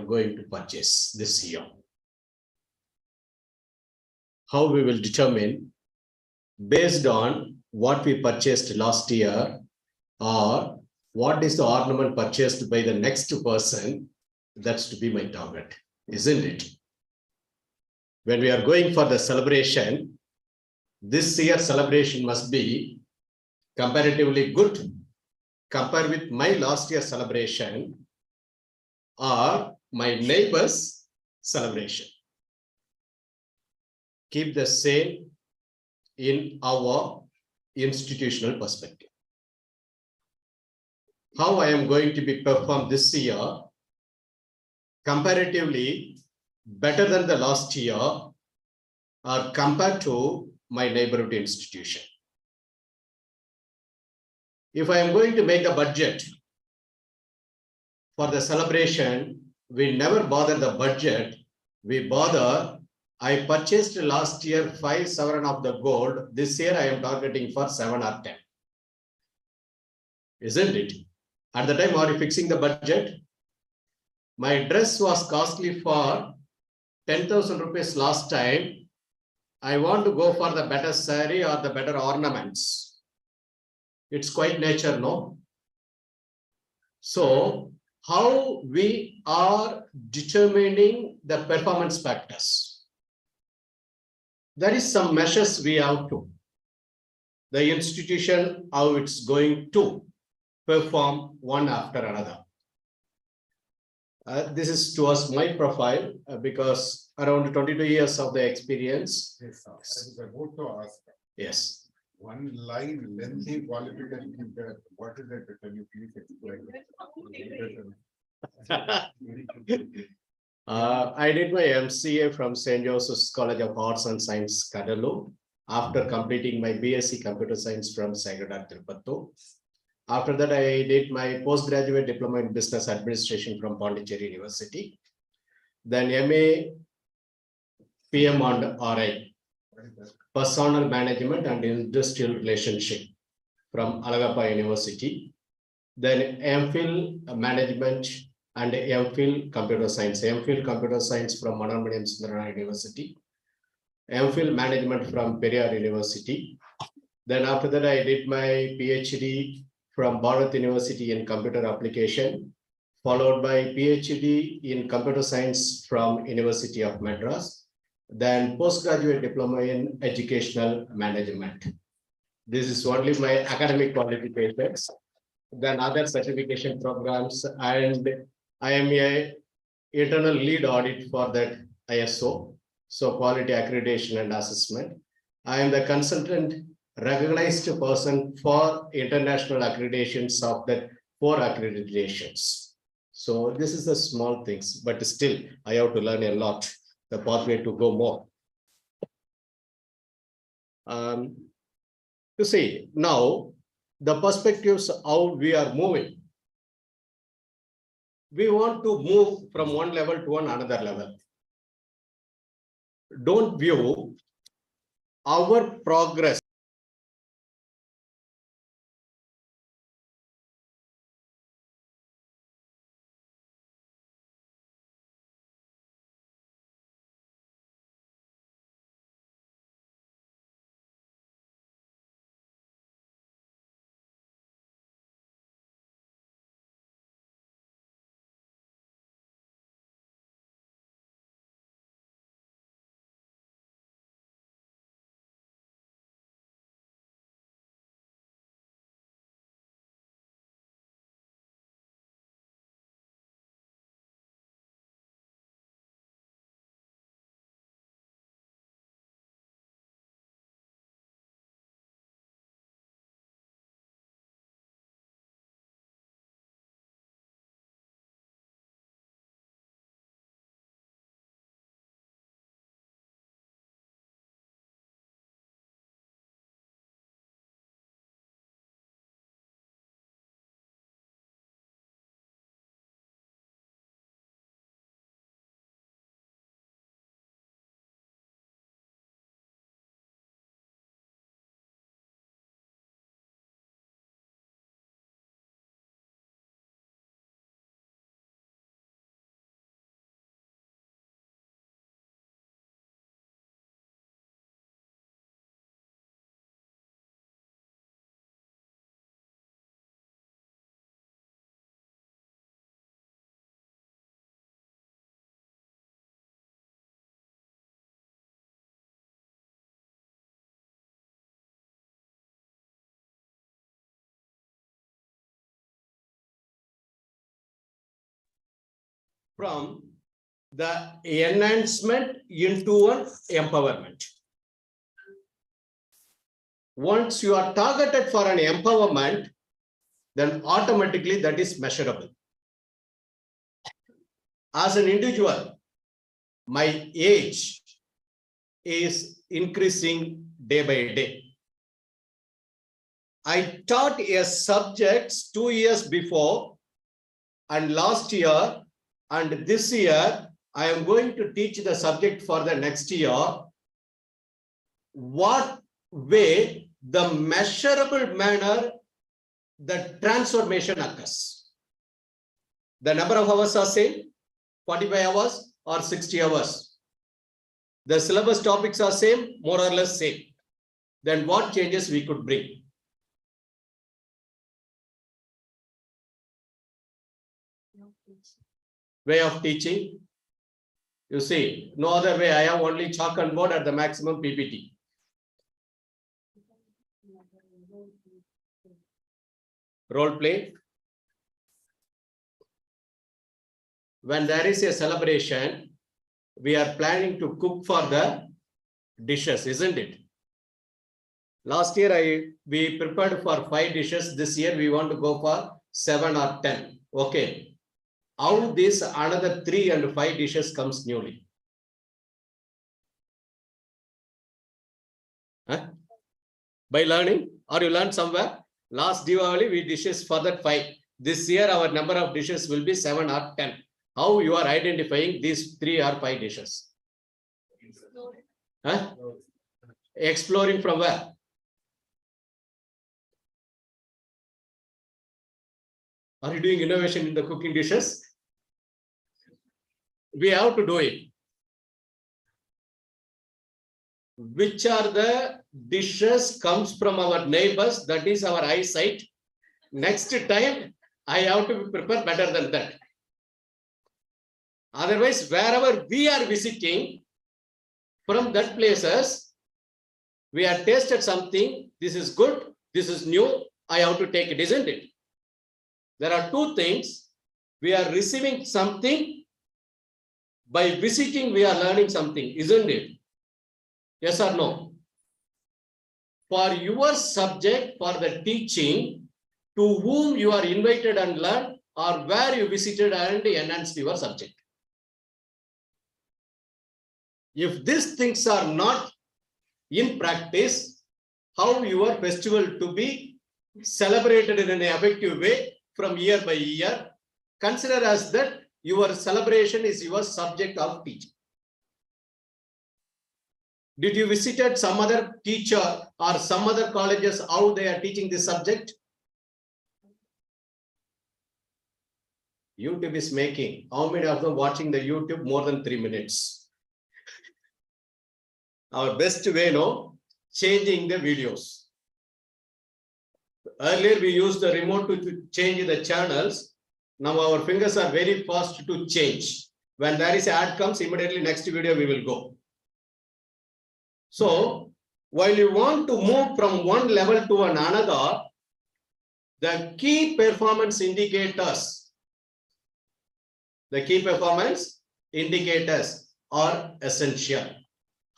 going to purchase this year. How we will determine based on what we purchased last year or what is the ornament purchased by the next person, that's to be my target, isn't it? When we are going for the celebration, this year celebration must be comparatively good compared with my last year celebration or my neighbor's celebration. Keep the same in our institutional perspective. How I am going to be performed this year comparatively better than the last year or compared to my neighborhood institution. If I am going to make a budget for the celebration, we never bother the budget. We bother, I purchased last year 5 sovereign of the gold. This year I am targeting for 7 or 10. Isn't it? At the time, are you fixing the budget? My dress was costly for 10,000 rupees last time. I want to go for the better saree or the better ornaments. It's quite nature, no? So, how we are determining the performance factors? There is some measures we have to. The institution, how it's going to perform one after another. This is towards my profile because around 22 years of the experience. Yes, sir. I was about to ask. Yes. One line, lengthy qualification, what is it? Can you please explain? I did my MCA from St. Joseph's College of Arts and Science, Cuddalore, after completing my BSc Computer Science from Sacred Heart, Tirupattur. After that, I did my postgraduate diploma in business administration from Pondicherry University. Then MA PM and RI, personal management and industrial relationship from Alagappa University. Then MPhil management and MPhil computer science. MPhil computer science from Manamaniam Sundarana University. MPhil management from Periyar University. Then after that, I did my PhD from Bharat University in computer application, followed by PhD in computer science from University of Madras, then postgraduate diploma in educational management. This is only my academic qualifications. Then other certification programs, and I am a internal lead audit for that ISO, so quality accreditation and assessment. I am the consultant recognized person for international accreditations of the 4 accreditations. So this is the small things, but still I have to learn a lot, the pathway to go more. You see, now the perspectives how we are moving. We want to move from one level to another level. Don't view our progress from the enhancement into an empowerment. Once you are targeted for an empowerment, then automatically that is measurable. As an individual, my age is increasing day by day. I taught a subject 2 years before, and last year and this year, I am going to teach the subject for the next year. What way the measurable manner the transformation occurs? The number of hours are same, 45 hours or 60 hours. The syllabus topics are same, more or less same. Then what changes we could bring? Way of teaching. You see, no other way. I have only chalk and board at the maximum PPT. Role play. When there is a celebration, we are planning to cook for the dishes, isn't it? Last year, we prepared for 5 dishes. This year, we want to go for 7 or 10. Okay. How this another 3 and 5 dishes comes newly? Huh? By learning, or you learn somewhere? Last Diwali, we dishes for that 5. This year, our number of dishes will be 7 or 10. How you are identifying these 3 or 5 dishes? Huh? Exploring from where? Are you doing innovation in the cooking dishes? We have to do it. Which are the dishes comes from our neighbors? That is our eyesight. Next time, I have to prepare better than that. Otherwise, wherever we are visiting, from that places, we have tasted something. This is good. This is new. I have to take it, isn't it? There are 2 things. We are receiving something. By visiting, we are learning something, isn't it? Yes or no? For your subject, for the teaching, to whom you are invited and learned, or where you visited and enhanced your subject. If these things are not in practice, how your festival to be celebrated in an effective way from year by year, consider as that your celebration is your subject of teaching. Did you visit some other teacher or some other colleges, how they are teaching this subject? YouTube is making, how many of them watching the YouTube more than 3 minutes? Our best way, no, changing the videos. Earlier we used the remote to change the channels. Now our fingers are very fast to change. When there is an ad comes, immediately next video we will go. So while you want to move from one level to another, the key performance indicators are essential.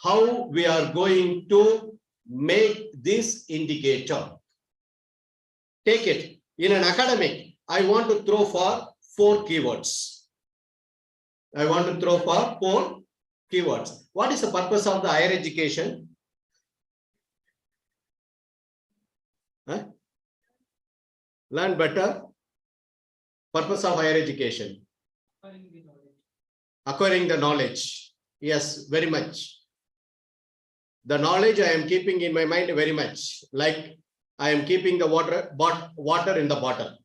How we are going to make this indicator? Take it. In an academic, I want to throw for 4 keywords. What is the purpose of the higher education? Huh? Learn better. Purpose of higher education. Acquiring the knowledge. Yes, very much. The knowledge I am keeping in my mind very much. Like I am keeping the water in the bottle.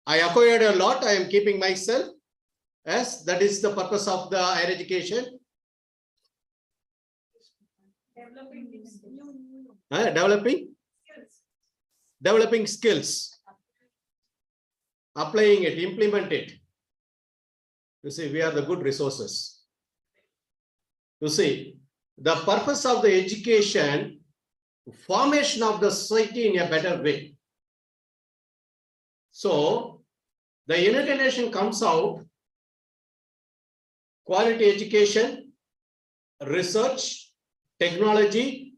I acquired a lot. I am keeping myself. Yes, that is the purpose of the higher education. Developing skills. Applying it, implement it. You see, we are the good resources. You see, the purpose of the education, formation of the society in a better way. So, The United Nations comes out quality education, research, technology,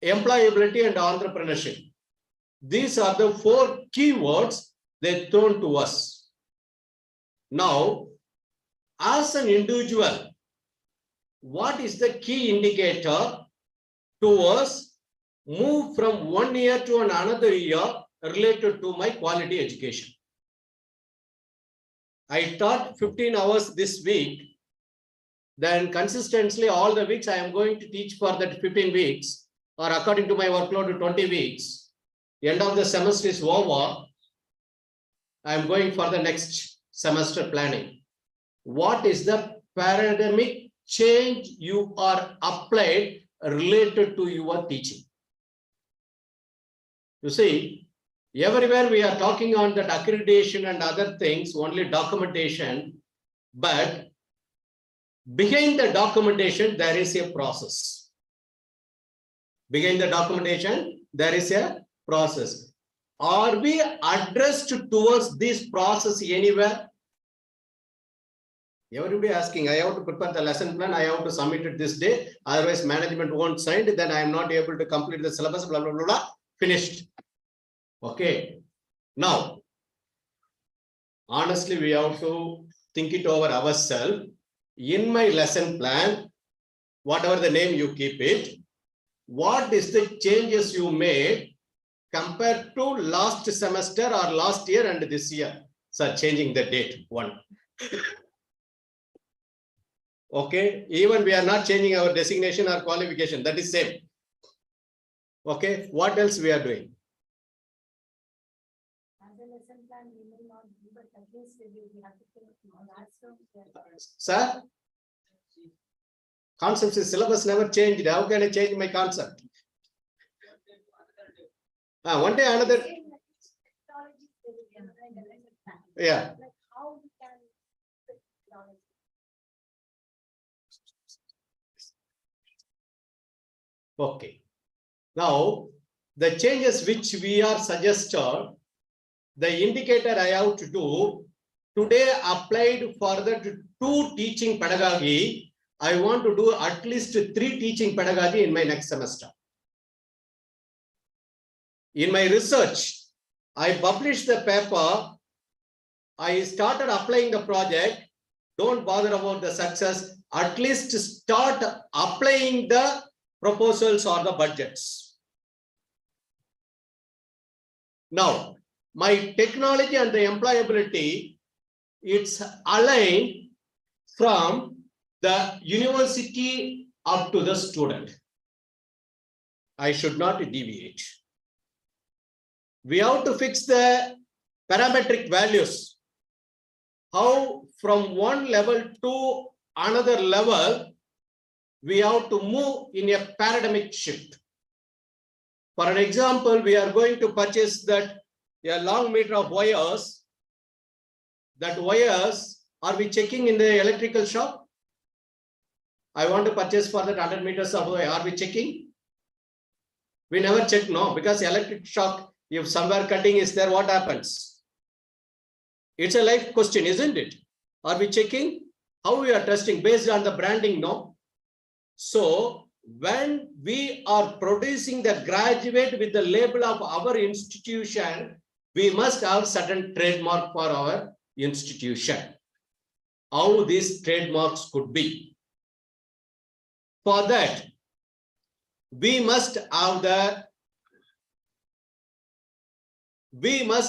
employability, and entrepreneurship. These are the 4 keywords they thrown to us. Now, as an individual, what is the key indicator to us move from 1 year to another year related to my quality education? I taught 15 hours this week. Then consistently all the weeks I am going to teach for that 15 weeks, or according to my workload 20 weeks. End of the semester is over. I am going for the next semester planning. What is the paradigmic change you are applied related to your teaching? You see, everywhere we are talking on that accreditation and other things, only documentation, but behind the documentation, there is a process. Behind the documentation, there is a process. Are we addressed towards this process anywhere? Everybody asking, I have to prepare the lesson plan, I have to submit it this day, otherwise management won't sign it, then I am not able to complete the syllabus, blah, blah, blah, blah, finished. Okay. Now, honestly, we have to think it over ourselves. In my lesson plan, whatever the name you keep it, what is the changes you made compared to last semester or last year and this year? So changing the date, 1. Okay, even we are not changing our designation or qualification, that is same. Okay, what else we are doing? Sir? Concepts is syllabus never changed. How can I change my concept? One day another. Yeah. Okay. Now, the changes which we are suggested, the indicator I have to do, today applied further to 2 teaching pedagogy, I want to do at least 3 teaching pedagogy in my next semester. In my research, I published the paper, I started applying the project, don't bother about the success, at least start applying the proposals or the budgets. Now, my technology and the employability, it's aligned from the university up to the student. I should not deviate. We have to fix the parametric values. How from one level to another level, we have to move in a paradigmic shift. For an example, we are going to purchase that a long meter of wires. That wires, are we checking in the electrical shop? I want to purchase for that 100 meters of wire. Are we checking? We never check, no, because electric shock, if somewhere cutting is there, what happens? It's a life question, isn't it? Are we checking? How we are testing based on the branding? No. So when we are producing the graduate with the label of our institution, we must have certain trademark for our institution. How these trademarks could be. For that, we must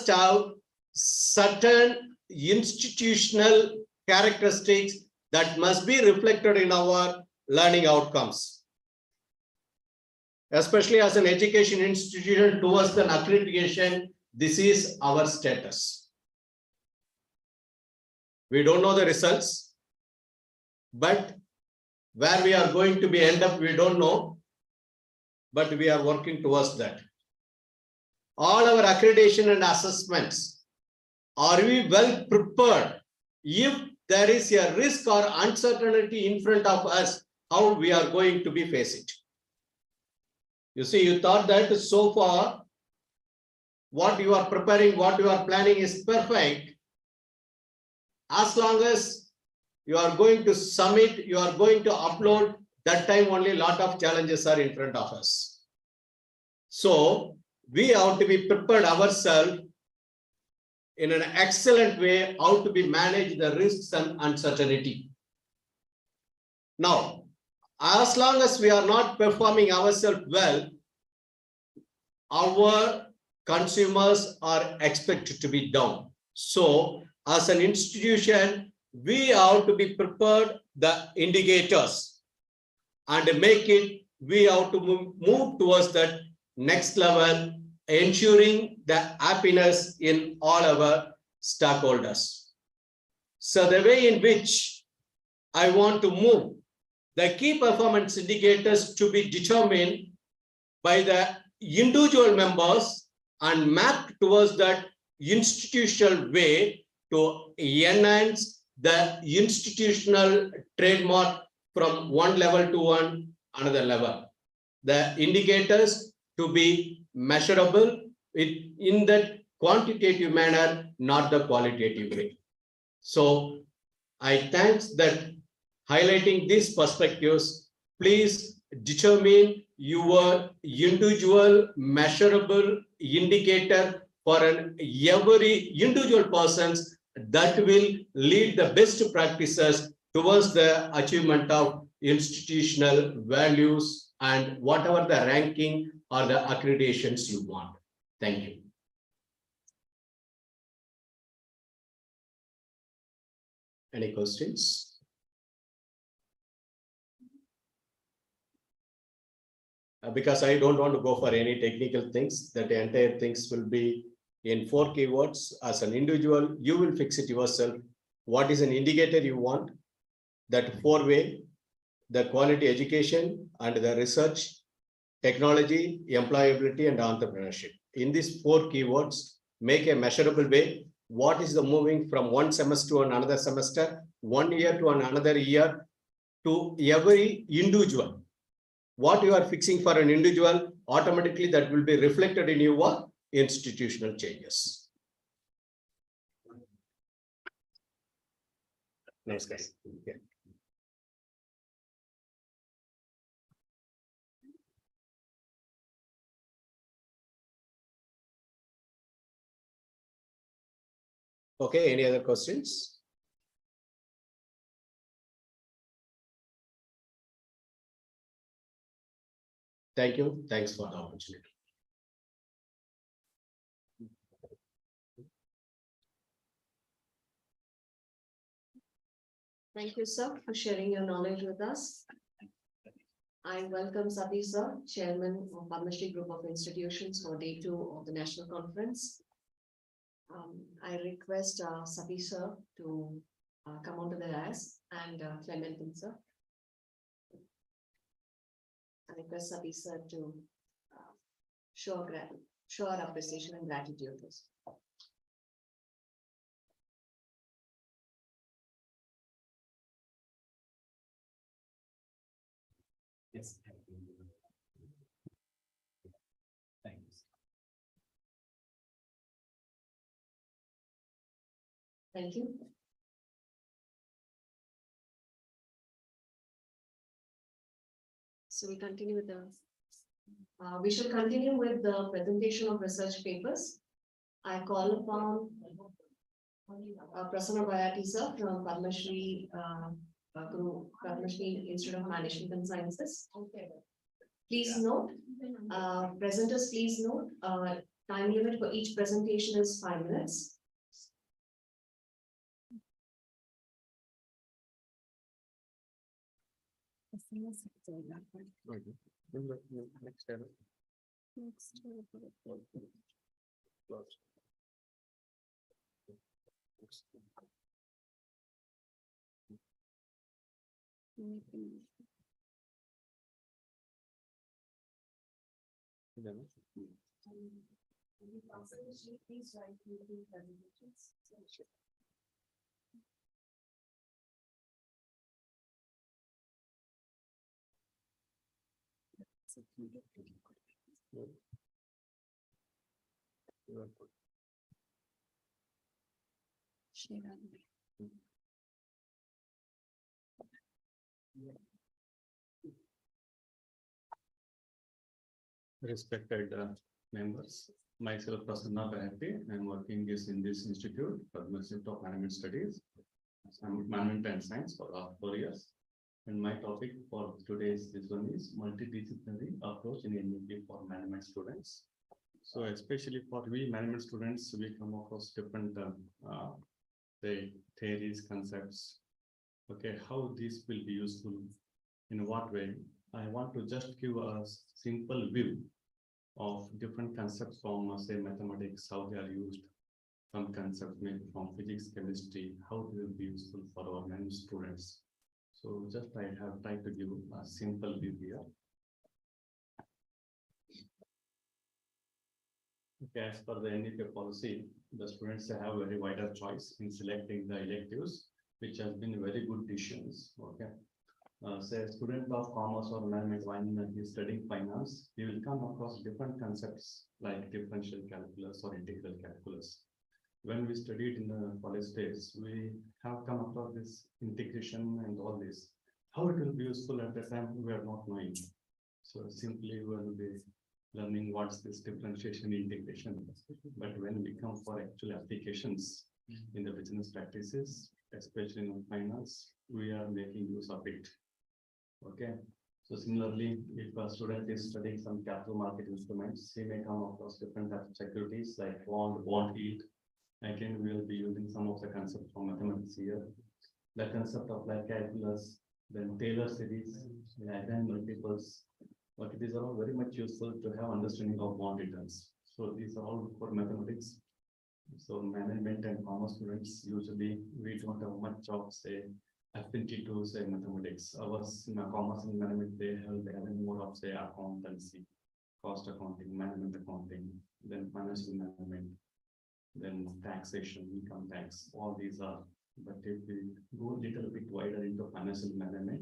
have certain institutional characteristics that must be reflected in our learning outcomes. Especially as an education institution towards the accreditation, this is our status. We don't know the results, but where we are going to be end up, we don't know, but we are working towards that. All our accreditation and assessments, are we well prepared? If there is a risk or uncertainty in front of us, how we are going to be face it? You see, you thought that so far, what you are preparing, what you are planning is perfect, as long as you are going to submit, you are going to upload, that time only a lot of challenges are in front of us. So we have to be prepared ourselves in an excellent way how to be manage the risks and uncertainty. Now, as long as we are not performing ourselves well, our consumers are expected to be down. So as an institution, we have to be prepared the indicators and make it, we have to move towards that next level, ensuring the happiness in all our stakeholders. So the way in which I want to move, the key performance indicators to be determined by the individual members and mapped towards that institutional way to enhance the institutional trademark from one level to another level. The indicators to be measurable in that quantitative manner, not the qualitative way. So I thanks that highlighting these perspectives, please determine your individual measurable indicator for every individual persons that will lead the best practices towards the achievement of institutional values and whatever the ranking or the accreditations you want. Thank you. Any questions? Because I don't want to go for any technical things, that the entire things will be in 4 keywords. As an individual, you will fix it yourself. What is an indicator you want? That 4-way, the quality education and the research, technology, employability, and entrepreneurship. In these 4 keywords, make a measurable way. What is the moving from one semester to another semester, 1 year to another year, to every individual? What you are fixing for an individual, automatically that will be reflected in your institutional changes. Nice guys. Yeah. Okay, any other questions? Thank you. Thanks for the opportunity. Thank you, sir, for sharing your knowledge with us. I welcome Sati, sir, Chairman of Padma Shri Group of Institutions for Day 2 of the National Conference. I request Sati, sir, to come onto the dais, and Clementin, sir. I request Sati, sir, to show our appreciation and gratitude. Yes. Thanks. Thank you. So we continue with the. We shall continue with the presentation of research papers. I call upon Prasanna Bayati, sir, from Padma Shri Group, Padma Shri Institute of Management and Sciences. Please note, presenters, please note, time limit for each presentation is 5 minutes. Respected members, myself Prasanna Bahati, I am working in this institute for the Institute of Management Studies, Management and Science for last 4 years. And my topic for today's this one is multidisciplinary approach in NEP for management students. So especially for we management students, we come across different say theories, concepts. Okay, how this will be useful, in what way? I want to just give a simple view of different concepts from say mathematics, how they are used, some concepts maybe from physics, chemistry, how they will be useful for our many students. So just I have tried to give a simple view here. Okay, as per the NEP policy, the students have very wider choice in selecting the electives, which has been very good decisions. Okay. Say a student of commerce or management, when he is studying finance, he will come across different concepts like differential calculus or integral calculus. When we studied in the college days, we have come across this integration and all this. How it will be useful at the time, we are not knowing. So simply we will be learning what's this differentiation integration. But when we come for actual applications in the business practices, especially in finance, we are making use of it. Okay, so similarly, if a student is studying some capital market instruments, he may come across different types of securities like bond yield. Again, we will be using some of the concepts from mathematics here. The concept of like calculus, then Taylor series, again multiples. But these are all very much useful to have understanding of bond returns. So these are all for mathematics. So management and commerce students, usually we don't have much of say affinity to say mathematics. Ours in commerce and management, they have more of say accountancy, cost accounting, management accounting, then financial management, then taxation, income tax, all these are. But if we go a little bit wider into financial management,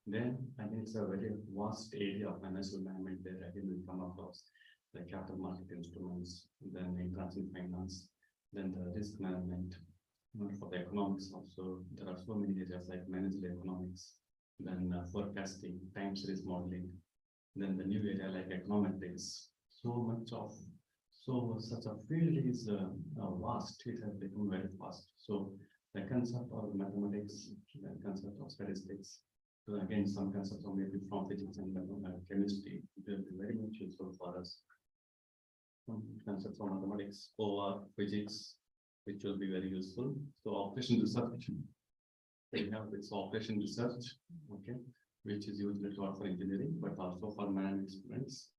then I think it's a very vast area of financial management there. Again, we come across the capital market instruments, then international finance, then the risk management. For the economics also, there are so many areas like managerial economics, then forecasting, time series modeling, then the new area like econometrics. So much of such a field is vast. It has become very fast. So the concept of mathematics, the concept of statistics, so again some concepts of maybe from physics and chemistry will be very much useful for us. Some concepts of mathematics or physics, which will be very useful. So operation research, we have this operation research, okay, which is usually taught for engineering, but also for management students.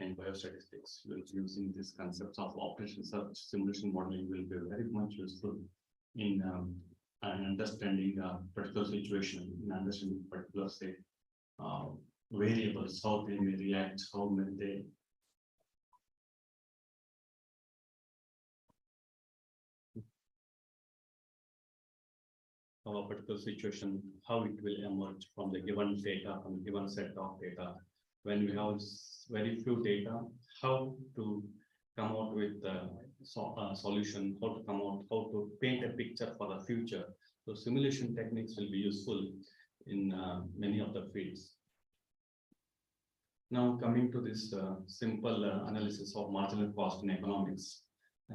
And biostatistics, using these concepts of operation research, simulation modeling will be very much useful in understanding a particular situation, in understanding particular say variables, how they may react, how may they a particular situation, how it will emerge from the given data, from the given set of data. When we have very few data, how to come out with the solution, how to come out, how to paint a picture for the future. So simulation techniques will be useful in many of the fields. Now coming to this simple analysis of marginal cost in economics.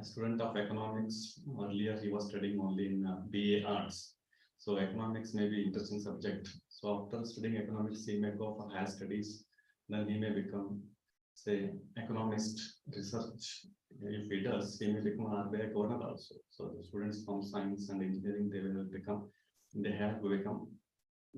A student of economics, earlier he was studying only in BA Arts. So economics may be interesting subject. So after studying economics, he may go for higher studies. Then he may become, say, economist research. If he does, he may become an RBI governor also. So the students from science and engineering, they have to become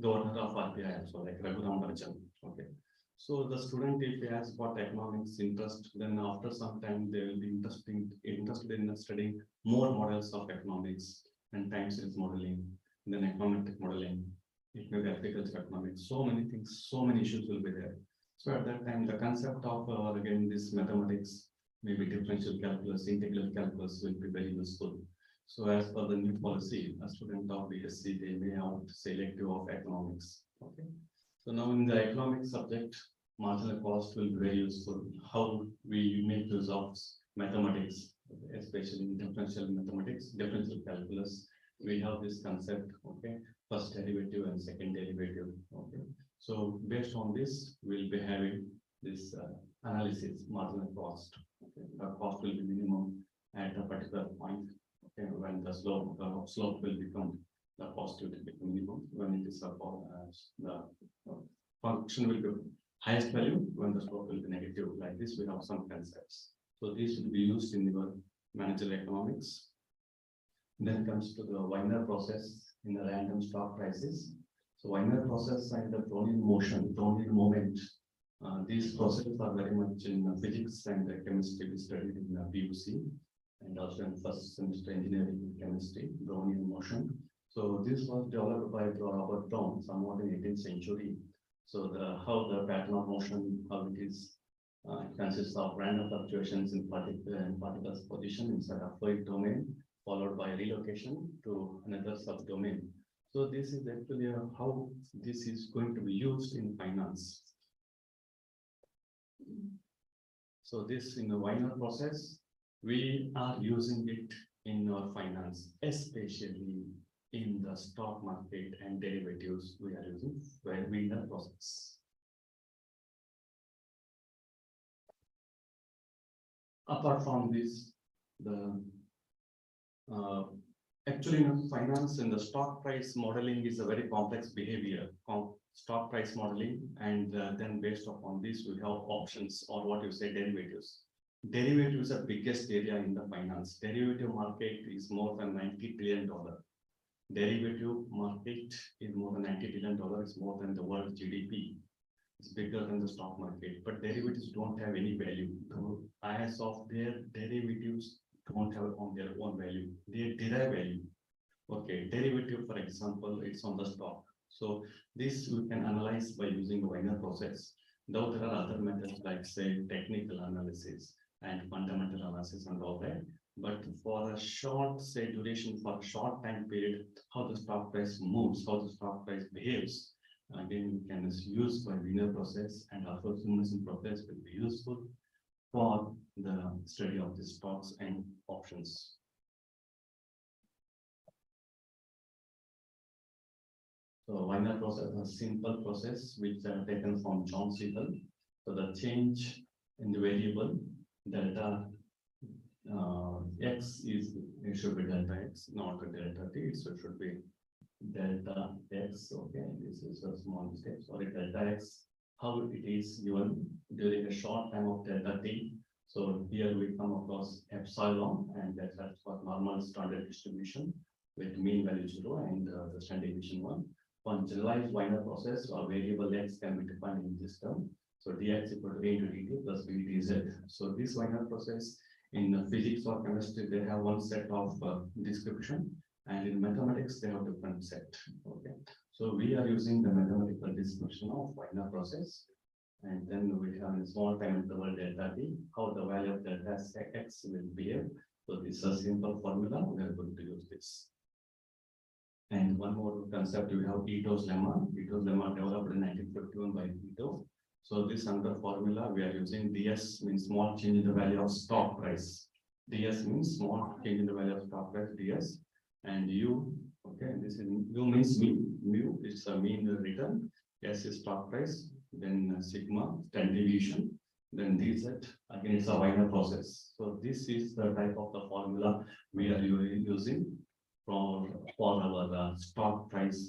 governor of RBI also, like Raghuram Rajan. Okay. So the student, if he has got economics interest, then after some time they will be interested in studying more models of economics and time series modeling, then econometric modeling. It may be agriculture economics. So many things, so many issues will be there. So at that time, the concept of again this mathematics, maybe differential calculus, integral calculus will be very useful. So as per the new policy, a student of BSc, they may have selective of economics. Okay. So now in the economics subject, marginal cost will be very useful. How we make use of mathematics, especially differential mathematics, differential calculus. We have this concept, okay, first derivative and second derivative, okay. So based on this, we'll be having this analysis, marginal cost. Okay, the cost will be minimum at a particular point. Okay, when the slope will become the positive will become minimum when it is above the function will be highest value when the slope will be negative. Like this, we have some concepts. So these will be used in your managerial economics. Then comes to the Wiener process in the random stock prices. So Wiener process and the Brownian motion, Brownian moment. These processes are very much in physics and chemistry we studied in PUC and also in first semester engineering chemistry, Brownian motion. So this was developed by Robert Brown somewhat in 18th century. So how the pattern of motion, how it is, it consists of random fluctuations in particles position inside a fluid domain, followed by relocation to another subdomain. So this is actually how this is going to be used in finance. So this in the Wiener process, we are using it in our finance, especially in the stock market and derivatives. We are using Wiener process. Apart from this, the actually in finance and the stock price modeling is a very complex behavior. Stock price modeling, and then based upon this, we have options or what you say derivatives. Derivatives are biggest area in the finance. Derivative market is more than $90 billion. Derivative market is more than $90 billion. It's more than the world GDP. It's bigger than the stock market. But derivatives don't have any value. As of their derivatives don't have on their own value. They derive value. Okay, derivative, for example, it's on the stock. So this we can analyze by using the Wiener process. Though there are other methods like say technical analysis and fundamental analysis and all that. But for a short, say duration, for a short time period, how the stock price moves, how the stock price behaves, again, we can use by Wiener process, and also simulation process will be useful for the study of the stocks and options. So Wiener process is a simple process which are taken from John Siegel. So the change in the variable delta x is, it should be delta x, not delta t, so it should be delta x. Okay, this is a small mistake. Sorry, delta x, how it is given during a short time of delta t. So here we come across epsilon, and that's for normal standard distribution with mean value 0 and the standard deviation 1. For generalized Wiener process, or variable x can be defined in this term. So dx equal to a into dt plus b dz. So this Wiener process in physics or chemistry, they have one set of description, and in mathematics they have different set. Okay, so we are using the mathematical description of Wiener process, and then we have a small time interval delta t, how the value of delta x will behave. So this is a simple formula. We are going to use this. And one more concept, we have Ito's lemma. Ito's lemma developed in 1951 by Ito. So this under formula we are using ds means small change in the value of stock price. ds means small change in the value of stock price, ds, and u. Okay, this is u means mean. Mu is a mean return. S is stock price. Then sigma standard deviation. Then dz again it's a Wiener process. So this is the type of the formula we are using for our stock price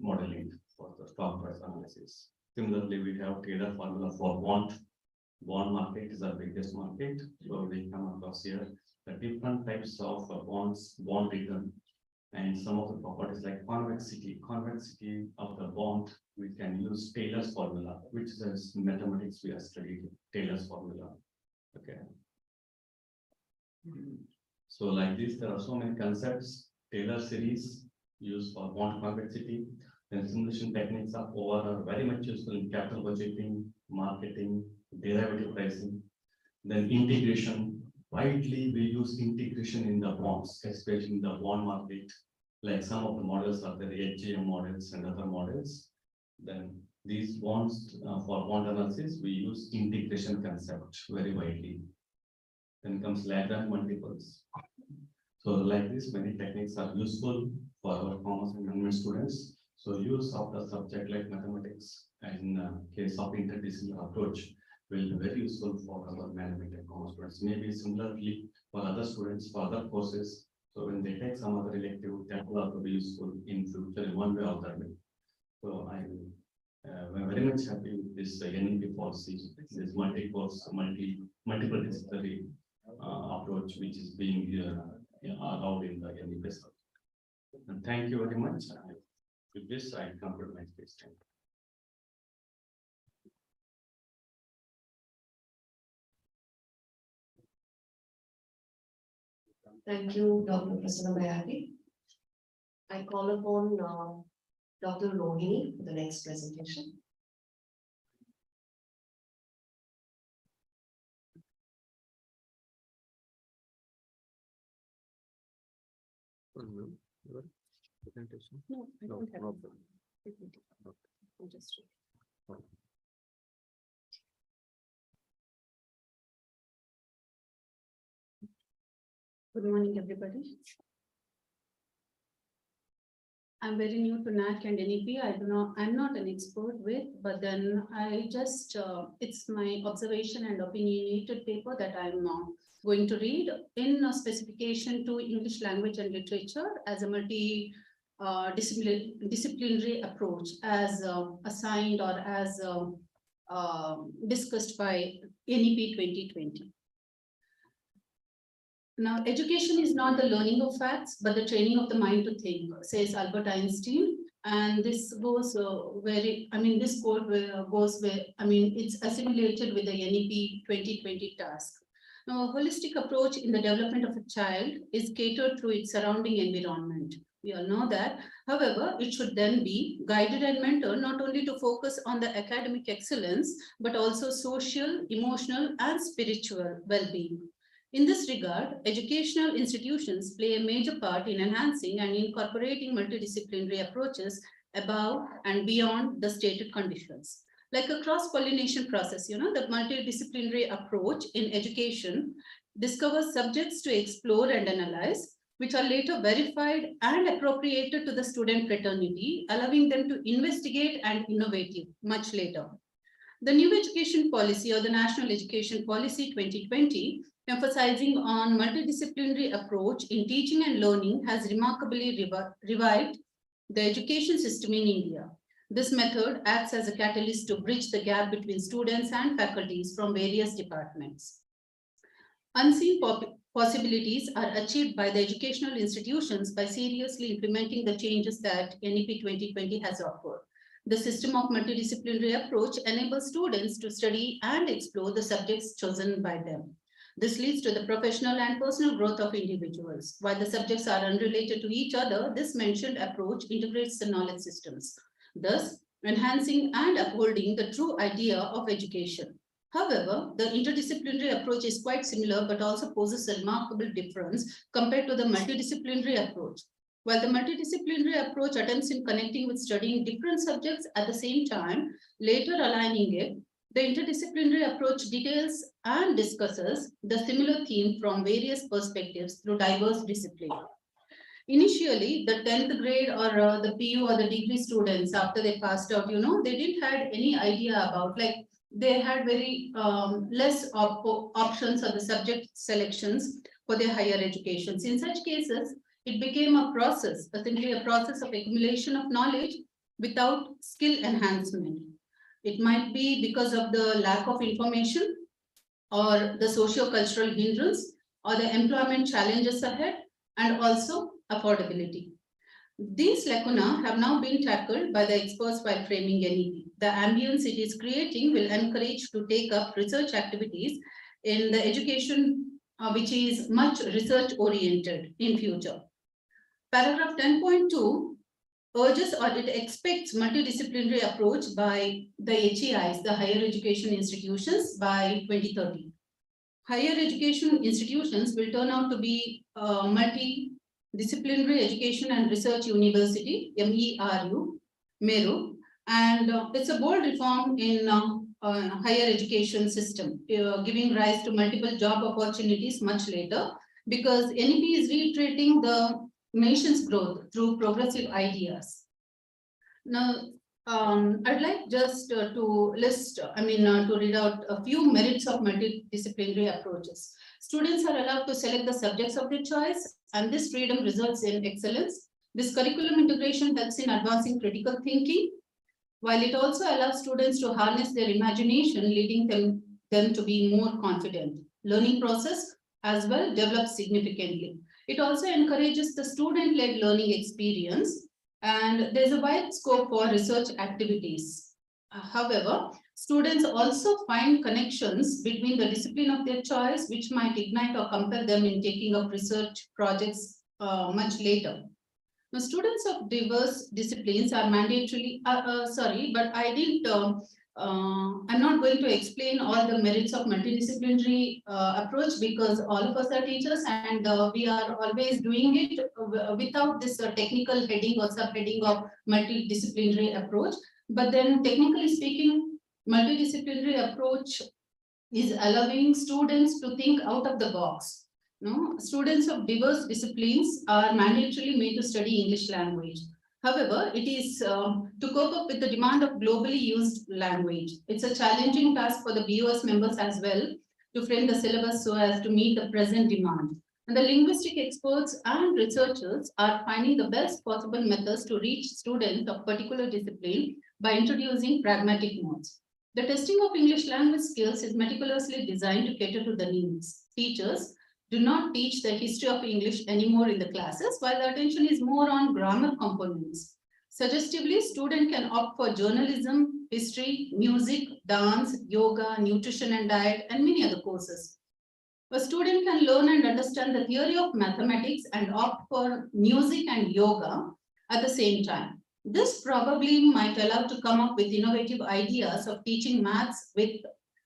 modeling, for the stock price analysis. Similarly, we have Taylor formula for bond. Bond market is the biggest market. So we come across here the different types of bonds, bond return, and some of the properties like convexity. Convexity of the bond, we can use Taylor's formula, which is mathematics we are studying, Taylor's formula. Okay. So like this, there are so many concepts. Taylor series used for bond convexity. Then simulation techniques of OR are very much useful in capital budgeting, marketing, derivative pricing. Then integration. Widely we use integration in the bonds, especially in the bond market. Like some of the models are the HGM models and other models. Then These bonds, for bond analysis, we use integration concept very widely. Then comes Lagrange multiples. So like this, many techniques are useful for our commerce and management students. So use of the subject like mathematics and case of interdisciplinary approach will be very useful for our management and commerce students. Maybe similarly for other students, for other courses. So when they take some other elective, that will also be useful in future in one way or the other. So I'm very much happy with this NEP policy, this multi-course, multiple disciplinary approach which is being allowed in the NEP. And thank you very much. With this, I conclude my speech. Thank you, Dr. Prasanna Bayati. I call upon Dr. Rohini for the next presentation. Presentation. No, I No, don't have. no it. problem. I'll just. Good morning, everybody. I'm very new to NAC and NEP. I'm not an expert with, but then I just, it's my observation and opinionated paper that I'm going to read in a specification to English language and literature as a disciplinary approach as assigned or as discussed by NEP 2020. Now, education is not the learning of facts, but the training of the mind to think, says Albert Einstein. And this goes this quote goes where, it's assimilated with the NEP 2020 task. Now, a holistic approach in the development of a child is catered through its surrounding environment. We all know that. However, it should then be guided and mentored not only to focus on the academic excellence, but also social, emotional, and spiritual well-being. In this regard, educational institutions play a major part in enhancing and incorporating multidisciplinary approaches above and beyond the stated conditions. Like a cross-pollination process, the multidisciplinary approach in education discovers subjects to explore and analyze, which are later verified and appropriated to the student fraternity, allowing them to investigate and innovate much later. The new education policy, or the National Education Policy 2020, emphasizing on multidisciplinary approach in teaching and learning, has remarkably revived the education system in India. This method acts as a catalyst to bridge the gap between students and faculties from various departments. Unseen possibilities are achieved by the educational institutions by seriously implementing the changes that NEP 2020 has offered. The system of multidisciplinary approach enables students to study and explore the subjects chosen by them. This leads to the professional and personal growth of individuals. While the subjects are unrelated to each other, this mentioned approach integrates the knowledge systems, thus enhancing and upholding the true idea of education. However, the interdisciplinary approach is quite similar, but also poses a remarkable difference compared to the multidisciplinary approach. While the multidisciplinary approach attempts in connecting with studying different subjects at the same time, later aligning it, the interdisciplinary approach details and discusses the similar theme from various perspectives through diverse disciplines. Initially, the 10th grade or the PU or the degree students, after they passed out, they didn't have any idea about, like, they had very less options or the subject selections for their higher educations. In such cases, it became a process, simply a process of accumulation of knowledge without skill enhancement. It might be because of the lack of information or the socio-cultural hindrance or the employment challenges ahead, and also affordability. These lacuna have now been tackled by the experts while framing NEP. The ambience it is creating will encourage to take up research activities in the education which is much research oriented in future. Paragraph 10.2 urges or it expects multidisciplinary approach by the HEIs, the higher education institutions, by 2030. Higher education institutions will turn out to be multidisciplinary education and research university, MERU, And it's a bold reform in higher education system, giving rise to multiple job opportunities much later, because NEP is reiterating the nation's growth through progressive ideas. Now, I'd like just to list, to read out a few merits of multidisciplinary approaches. Students are allowed to select the subjects of their choice, and this freedom results in excellence. This curriculum integration helps in advancing critical thinking, while it also allows students to harness their imagination, leading them to be more confident. Learning process as well develops significantly. It also encourages the student-led learning experience, and there's a wide scope for research activities. However, students also find connections between the discipline of their choice, which might ignite or compel them in taking up research projects much later. Now, students of diverse disciplines are mandatorily, but I didn't, I'm not going to explain all the merits of multidisciplinary approach, because all of us are teachers, and we are always doing it without this technical heading or subheading of multidisciplinary approach. But then technically speaking, multidisciplinary approach is allowing students to think out of the box. No, students of diverse disciplines are mandatorily made to study English language. However, it is to cope up with the demand of globally used language. It's a challenging task for the BOS members as well to frame the syllabus so as to meet the present demand. And the linguistic experts and researchers are finding the best possible methods to reach students of particular discipline by introducing pragmatic modes. The testing of English language skills is meticulously designed to cater to the needs. Teachers do not teach the history of English anymore in the classes, while the attention is more on grammar components. Suggestively, student can opt for journalism, history, music, dance, yoga, nutrition and diet, and many other courses. A student can learn and understand the theory of mathematics and opt for music and yoga at the same time. This probably might allow to come up with innovative ideas of teaching maths with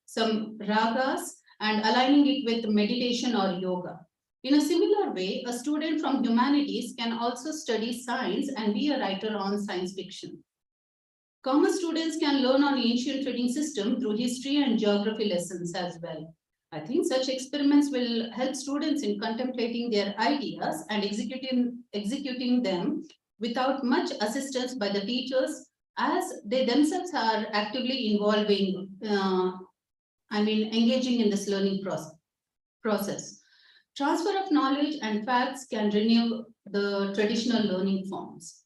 some ragas and aligning it with meditation or yoga. In a similar way, a student from humanities can also study science and be a writer on science fiction. Commerce students can learn on ancient trading system through history and geography lessons as well. I think such experiments will help students in contemplating their ideas and executing them without much assistance by the teachers, as they themselves are actively engaging in this learning process. Transfer of knowledge and facts can renew the traditional learning forms.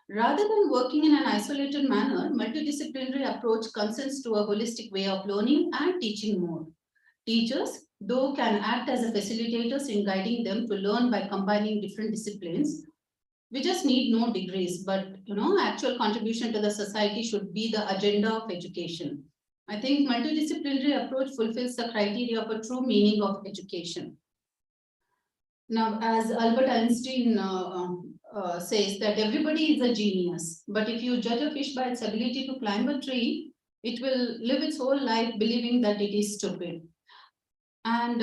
Rather than working in an isolated manner, multidisciplinary approach consents to a holistic way of learning and teaching more. Teachers, though, can act as a facilitators in guiding them to learn by combining different disciplines. We just need no degrees, but actual contribution to the society should be the agenda of education. I think multidisciplinary approach fulfills the criteria of a true meaning of education. Now, as Albert Einstein says that everybody is a genius, but if you judge a fish by its ability to climb a tree, it will live its whole life believing that it is stupid. And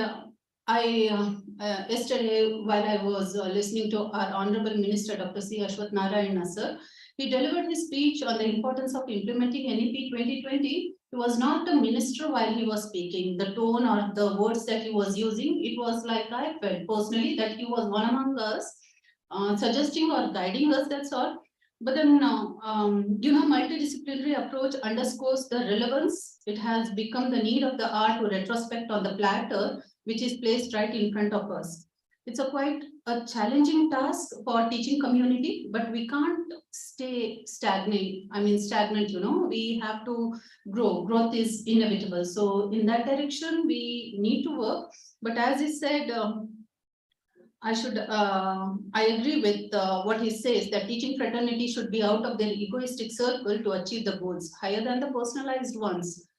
yesterday, while I was listening to our Honorable Minister, Dr. C. Ashwath Narayana sir, he delivered his speech on the importance of implementing NEP 2020. He was not a minister while he was speaking. The tone or the words that he was using, it was like I felt personally that he was one among us, suggesting or guiding us, that's all. But then, multidisciplinary approach underscores the relevance. It has become the need of the hour to retrospect on the platter, which is placed right in front of us. It's quite a challenging task for teaching community, but we can't stay stagnant. We have to grow. Growth is inevitable. So in that direction, we need to work. But as he said, I agree with what he says, that teaching fraternity should be out of their egoistic circle to achieve the goals higher than the personalized ones.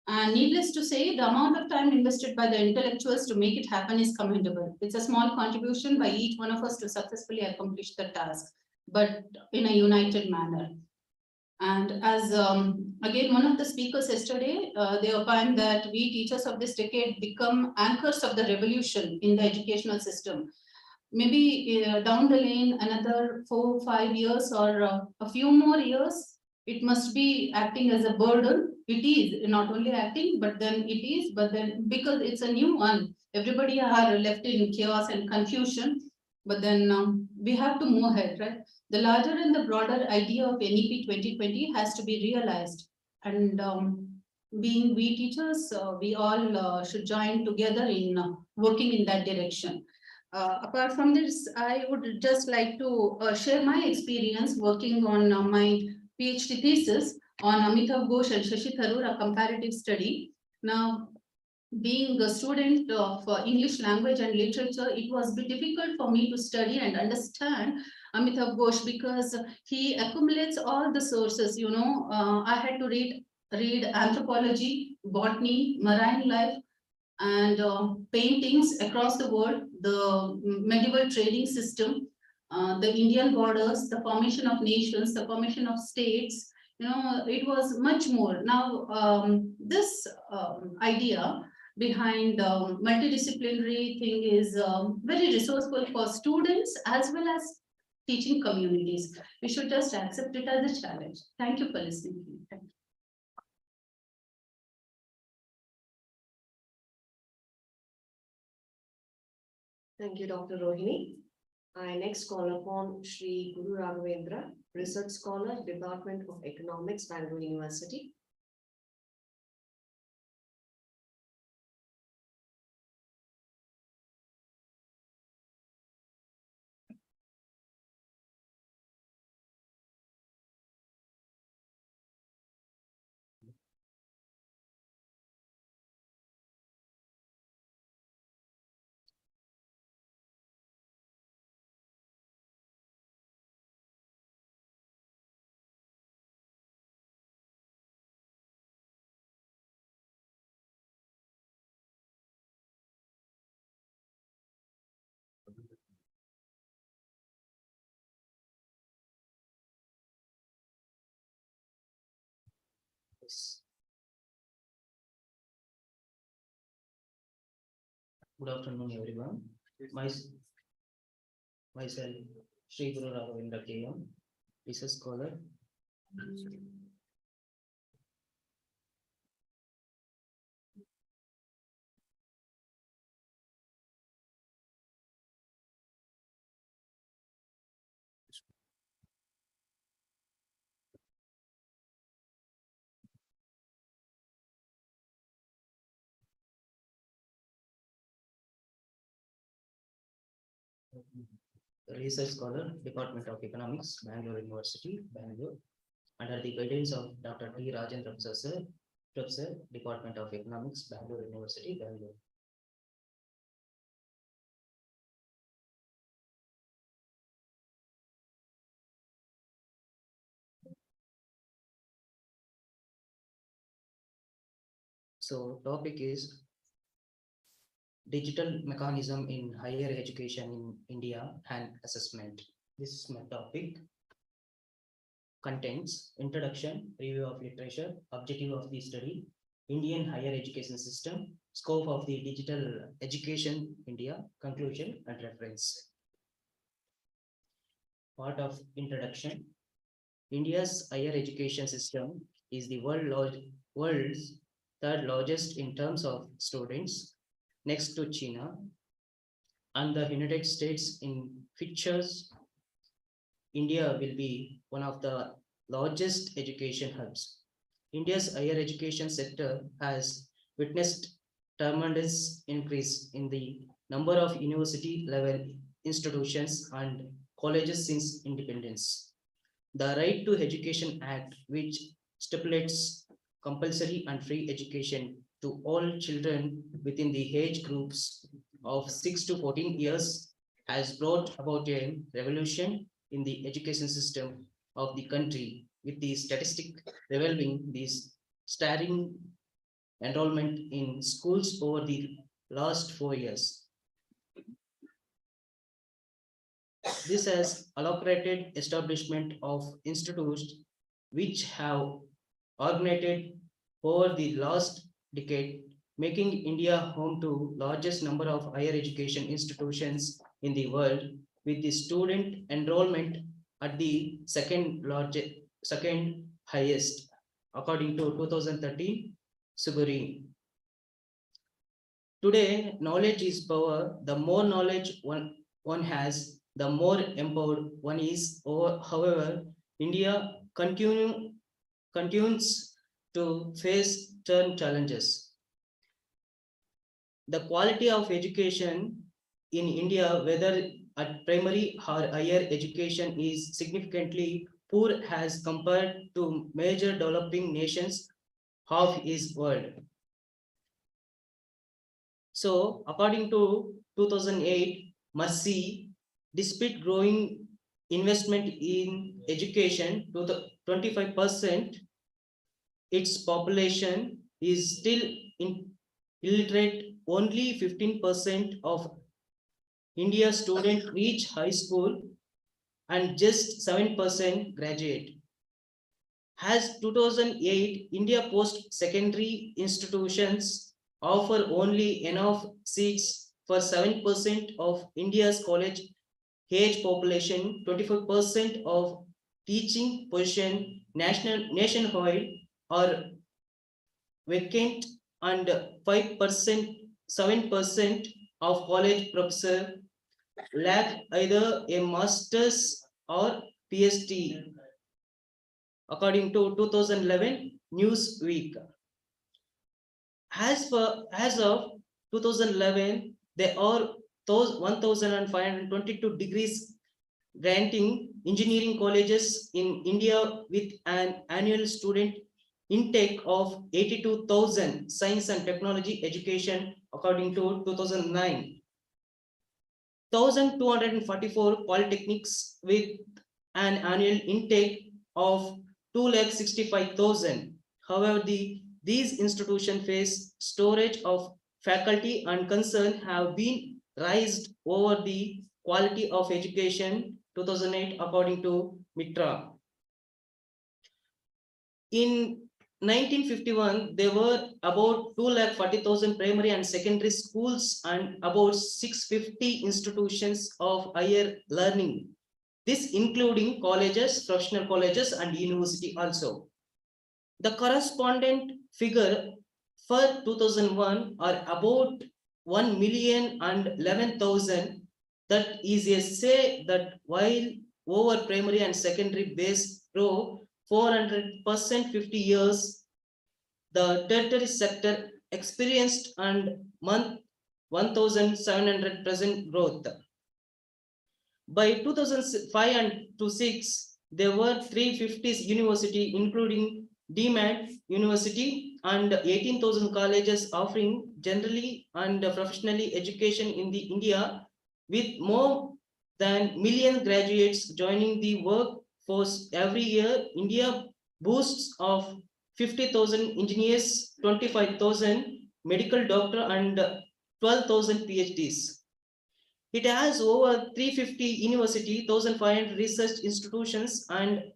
And needless to say, the amount of time invested by the intellectuals to make it happen is commendable. It's a small contribution by each one of us to successfully accomplish the task, but in a united manner. And as again, one of the speakers yesterday, they opined that we teachers of this decade become anchors of the revolution in the educational system. Maybe down the lane, another 4 or 5 years or a few more years, it must be acting as a burden. It is not only acting, but then it is, but then because it's a new one, everybody are left in chaos and confusion. But then we have to move ahead, right? The larger and the broader idea of NEP 2020 has to be realized. And being we teachers, we all should join together in working in that direction. Apart from this, I would just like to share my experience working on my PhD thesis on Amitav Ghosh and Shashi Tharoor, a comparative study. Now, being a student of English language and literature, it was a bit difficult for me to study and understand Amitav Ghosh because he accumulates all the sources. I had to read anthropology, botany, marine life, and paintings across the world, the medieval trading system, the Indian borders, the formation of nations, the formation of states. It was much more. Now, this idea behind multidisciplinary thing is very resourceful for students as well as teaching communities. We should just accept it as a challenge. Thank you for listening. Thank you. Thank you, Dr. Rohini. I next call upon Shri Guru Raghavendra, Research Scholar, Department of Economics, Bangalore University. Good afternoon, everyone. Myself, Sri Guru Raghavendra KM, research scholar. Research scholar, Department of Economics, Bangalore University, Bangalore, under the guidance of Dr. T. Rajendra Professor, Department of Economics, Bangalore University, Bangalore. So topic is digital mechanism in higher education in India and assessment. This is my topic. Contents: introduction, review of literature, objective of the study, Indian higher education system, scope of the digital education India, conclusion and reference. Part of introduction. India's higher education system is the world's third largest in terms of students, next to China, and the United States in features. India will be one of the largest education hubs. India's higher education sector has witnessed tremendous increase in the number of university level institutions and colleges since independence. The Right to Education Act, which stipulates compulsory and free education to all children within the age groups of 6 to 14 years, has brought about a revolution in the education system of the country, with the statistic revealing this staggering enrollment in schools over the last 4 years. This has allocated establishment of institutes which have originated over the last decade, making India home to largest number of higher education institutions in the world, with the student enrollment at the second second highest, according to 2013 Suguri. Today, knowledge is power. The more knowledge one has, the more empowered one is. However, India continues to face stern challenges. The quality of education in India, whether at primary or higher education, is significantly poor as compared to major developing nations of his world. So, according to 2008, must see, despite growing investment in education to the 25%, its population is still illiterate. Only 15% of India students reach high school and just 7% graduate. As 2008, India post-secondary institutions offer only enough seats for 7% of India's college age population, 25% of teaching position nationwide are vacant, and 5%, 7% of college professors lack either a master's or PhD, according to 2011 Newsweek. As of 2011, there are 1,522 degrees granting engineering colleges in India with an annual student intake of 82,000 science and technology education, according to 2009. 1,244 polytechnics with an annual intake of 265,000. However, these institutions face storage of faculty, and concern have been raised over the quality of education 2008, according to Mitra. In 1951, there were about 240,000 primary and secondary schools and about 650 institutions of higher learning. This including colleges, professional colleges, and university also. The correspondent figure for 2001 are about 1,011,000. That is a say that while over primary and secondary base grow 400% 50 years, the tertiary sector experienced and month 1,700% growth. By 2005 and 2006, there were 350 universities, including DMAT University, and 18,000 colleges offering generally and professionally education in the India, with more than million graduates joining the workforce every year. India boasts of 50,000 engineers, 25,000 medical doctor, and 12,000 PhDs. It has over 350 university, 1,500 research institutions, and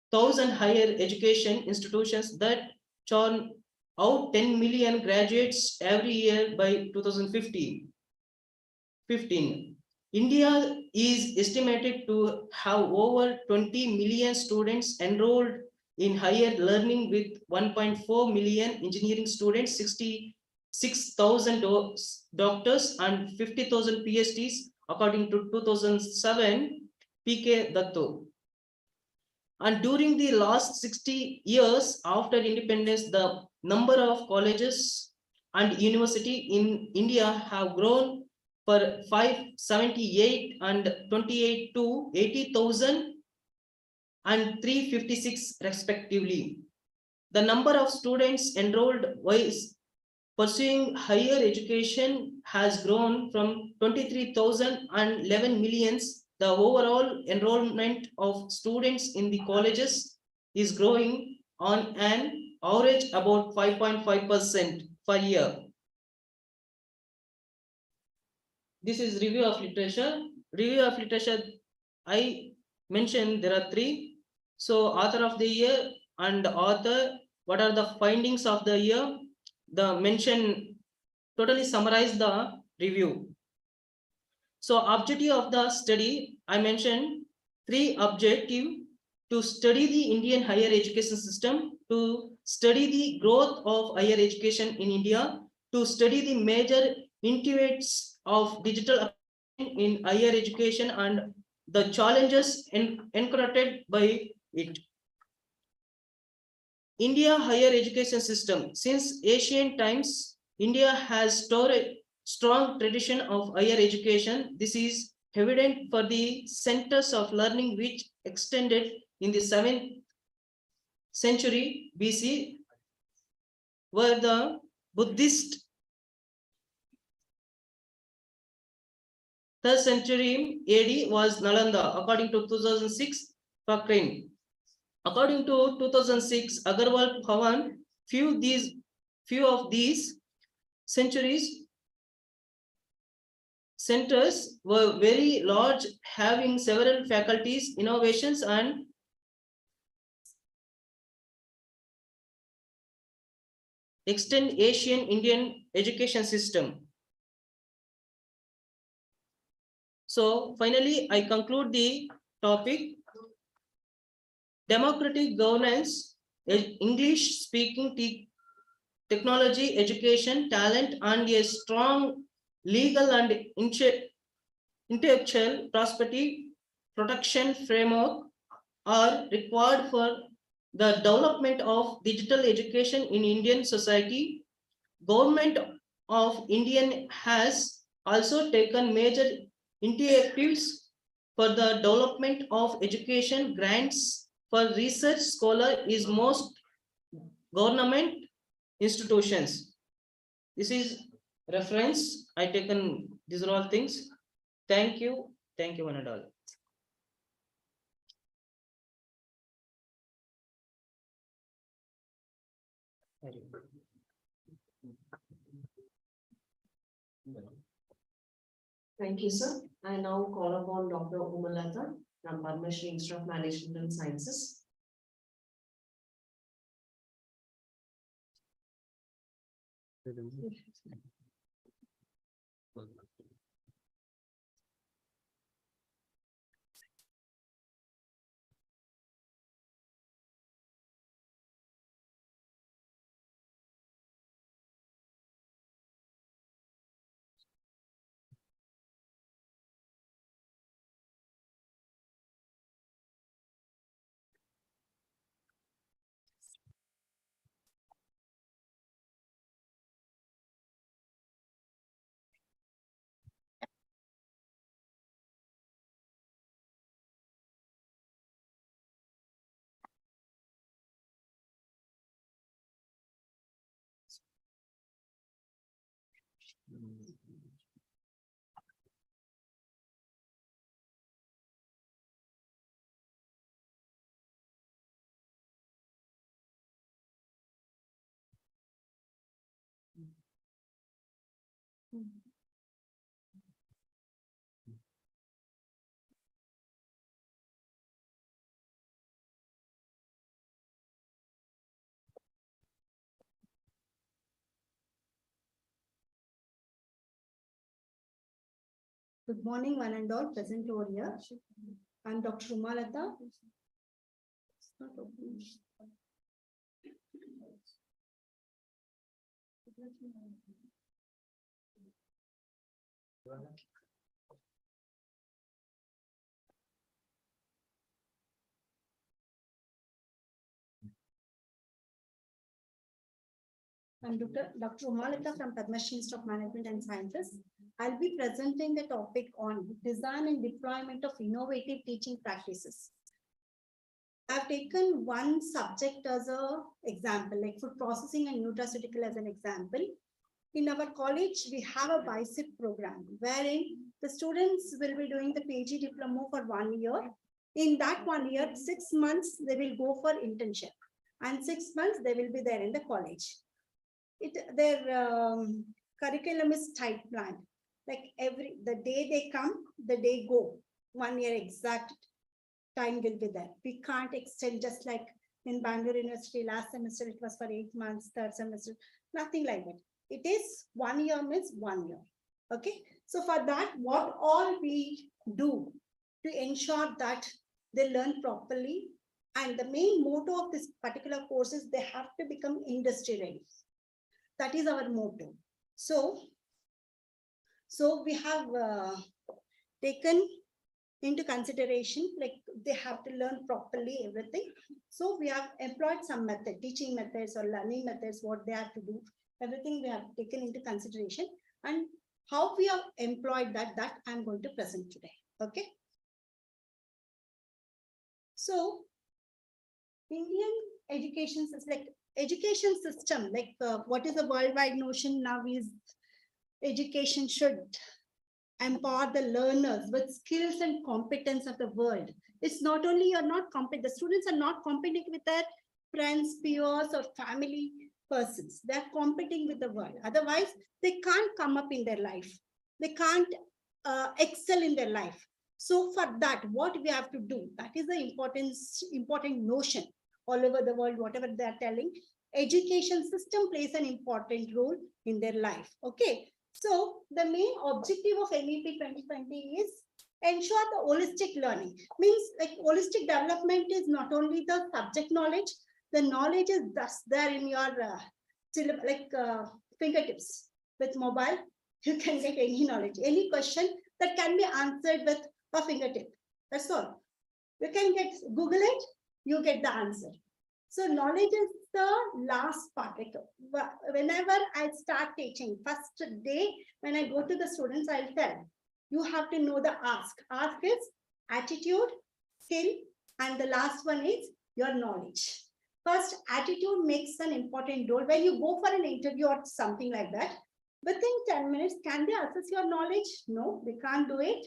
1,000 higher education institutions that churn out 10 million graduates every year by 2015. India is estimated to have over 20 million students enrolled in higher learning, with 1.4 million engineering students, 66,000 doctors, and 50,000 PhDs, according to 2007 PK Datto. And during the last 60 years after independence, the number of colleges and university in India have grown for 578 and 28 to 80,000 and 356 respectively. The number of students enrolled while pursuing higher education has grown from 23,000 and 11 millions. The overall enrollment of students in the colleges is growing on an average about 5.5% per year. This is review of literature. Review of literature, I mentioned there are 3. So author of the year and author, what are the findings of the year? The mention totally summarize the review. So objective of the study, I mentioned 3 objectives. to study the Indian higher education system, to study the growth of higher education in India, to study the major intuits of digital in higher education and the challenges encountered by it. India higher education system. Since ancient times, India has strong tradition of higher education. This is evident for the centers of learning which extended in the 7th century BC, where the Buddhist 3rd century AD was Nalanda, according to 2006 Cochrane. According to 2006 Agarwal Bhavan, few of these centuries centers were very large, having several faculties, innovations, and extend Asian Indian education system. So finally, I conclude the topic. Democratic governance, English speaking technology, education, talent, and a strong legal and intellectual prosperity protection framework are required for the development of digital education in Indian society. Government of India has also taken major initiatives for the development of education. Grants for research scholar is most government institutions. This is reference. I taken these are all things. Thank you one and all. Thank you, sir. I now call upon Dr. Umalata from Padma Shri Institute of Management and Sciences. Good morning, one and all present over here. I'm Dr. Umalata. It's not open. I'm Dr. Umalata from Padma Shri Institute of Management and Sciences. I'll be presenting the topic on design and deployment of innovative teaching practices. I've taken one subject as an example, like food processing and nutraceutical as an example. In our college, we have a BICIP program wherein the students will be doing the PG diploma for 1 year. In that 1 year, 6 months, they will go for internship and 6 months they will be there in the college. Their curriculum is tight planned. Like the day they come, the day go. 1 year exact time will be there. We can't extend just like in Bangalore University last semester, it was for 8 months, third semester, nothing like that. It is 1 year means 1 year. Okay. So for that, what all we do to ensure that they learn properly, And the main motto of this particular course is they have to become industry ready. That is our motto. So we have taken into consideration, like they have to learn properly everything. So we have employed some method, teaching methods or learning methods, what they have to do. Everything we have taken into consideration, and how we have employed that I'm going to present today. Okay. So Indian education is like education system, like what is the worldwide notion now is education should empower the learners with skills and competence of the world. It's not only you're not competing, the students are not competing with their friends, peers, or family persons. They're competing with the world. Otherwise, they can't come up in their life. They can't excel in their life. So for that, what we have to do, that is the important notion all over the world, whatever they're telling, education system plays an important role in their life. Okay. So the main objective of NEP 2020 is ensure the holistic learning. Means like holistic development is not only the subject knowledge, the knowledge is thus there in your fingertips. With mobile, you can get any knowledge, any question that can be answered with a fingertip. That's all. You can get Google it, you get the answer. So knowledge is the last part. Like, whenever I start teaching, first day when I go to the students, I'll tell you have to know the ask. Ask is attitude, skill, and the last one is your knowledge. First, attitude makes an important role. When you go for an interview or something like that, within 10 minutes, can they assess your knowledge? No, they can't do it.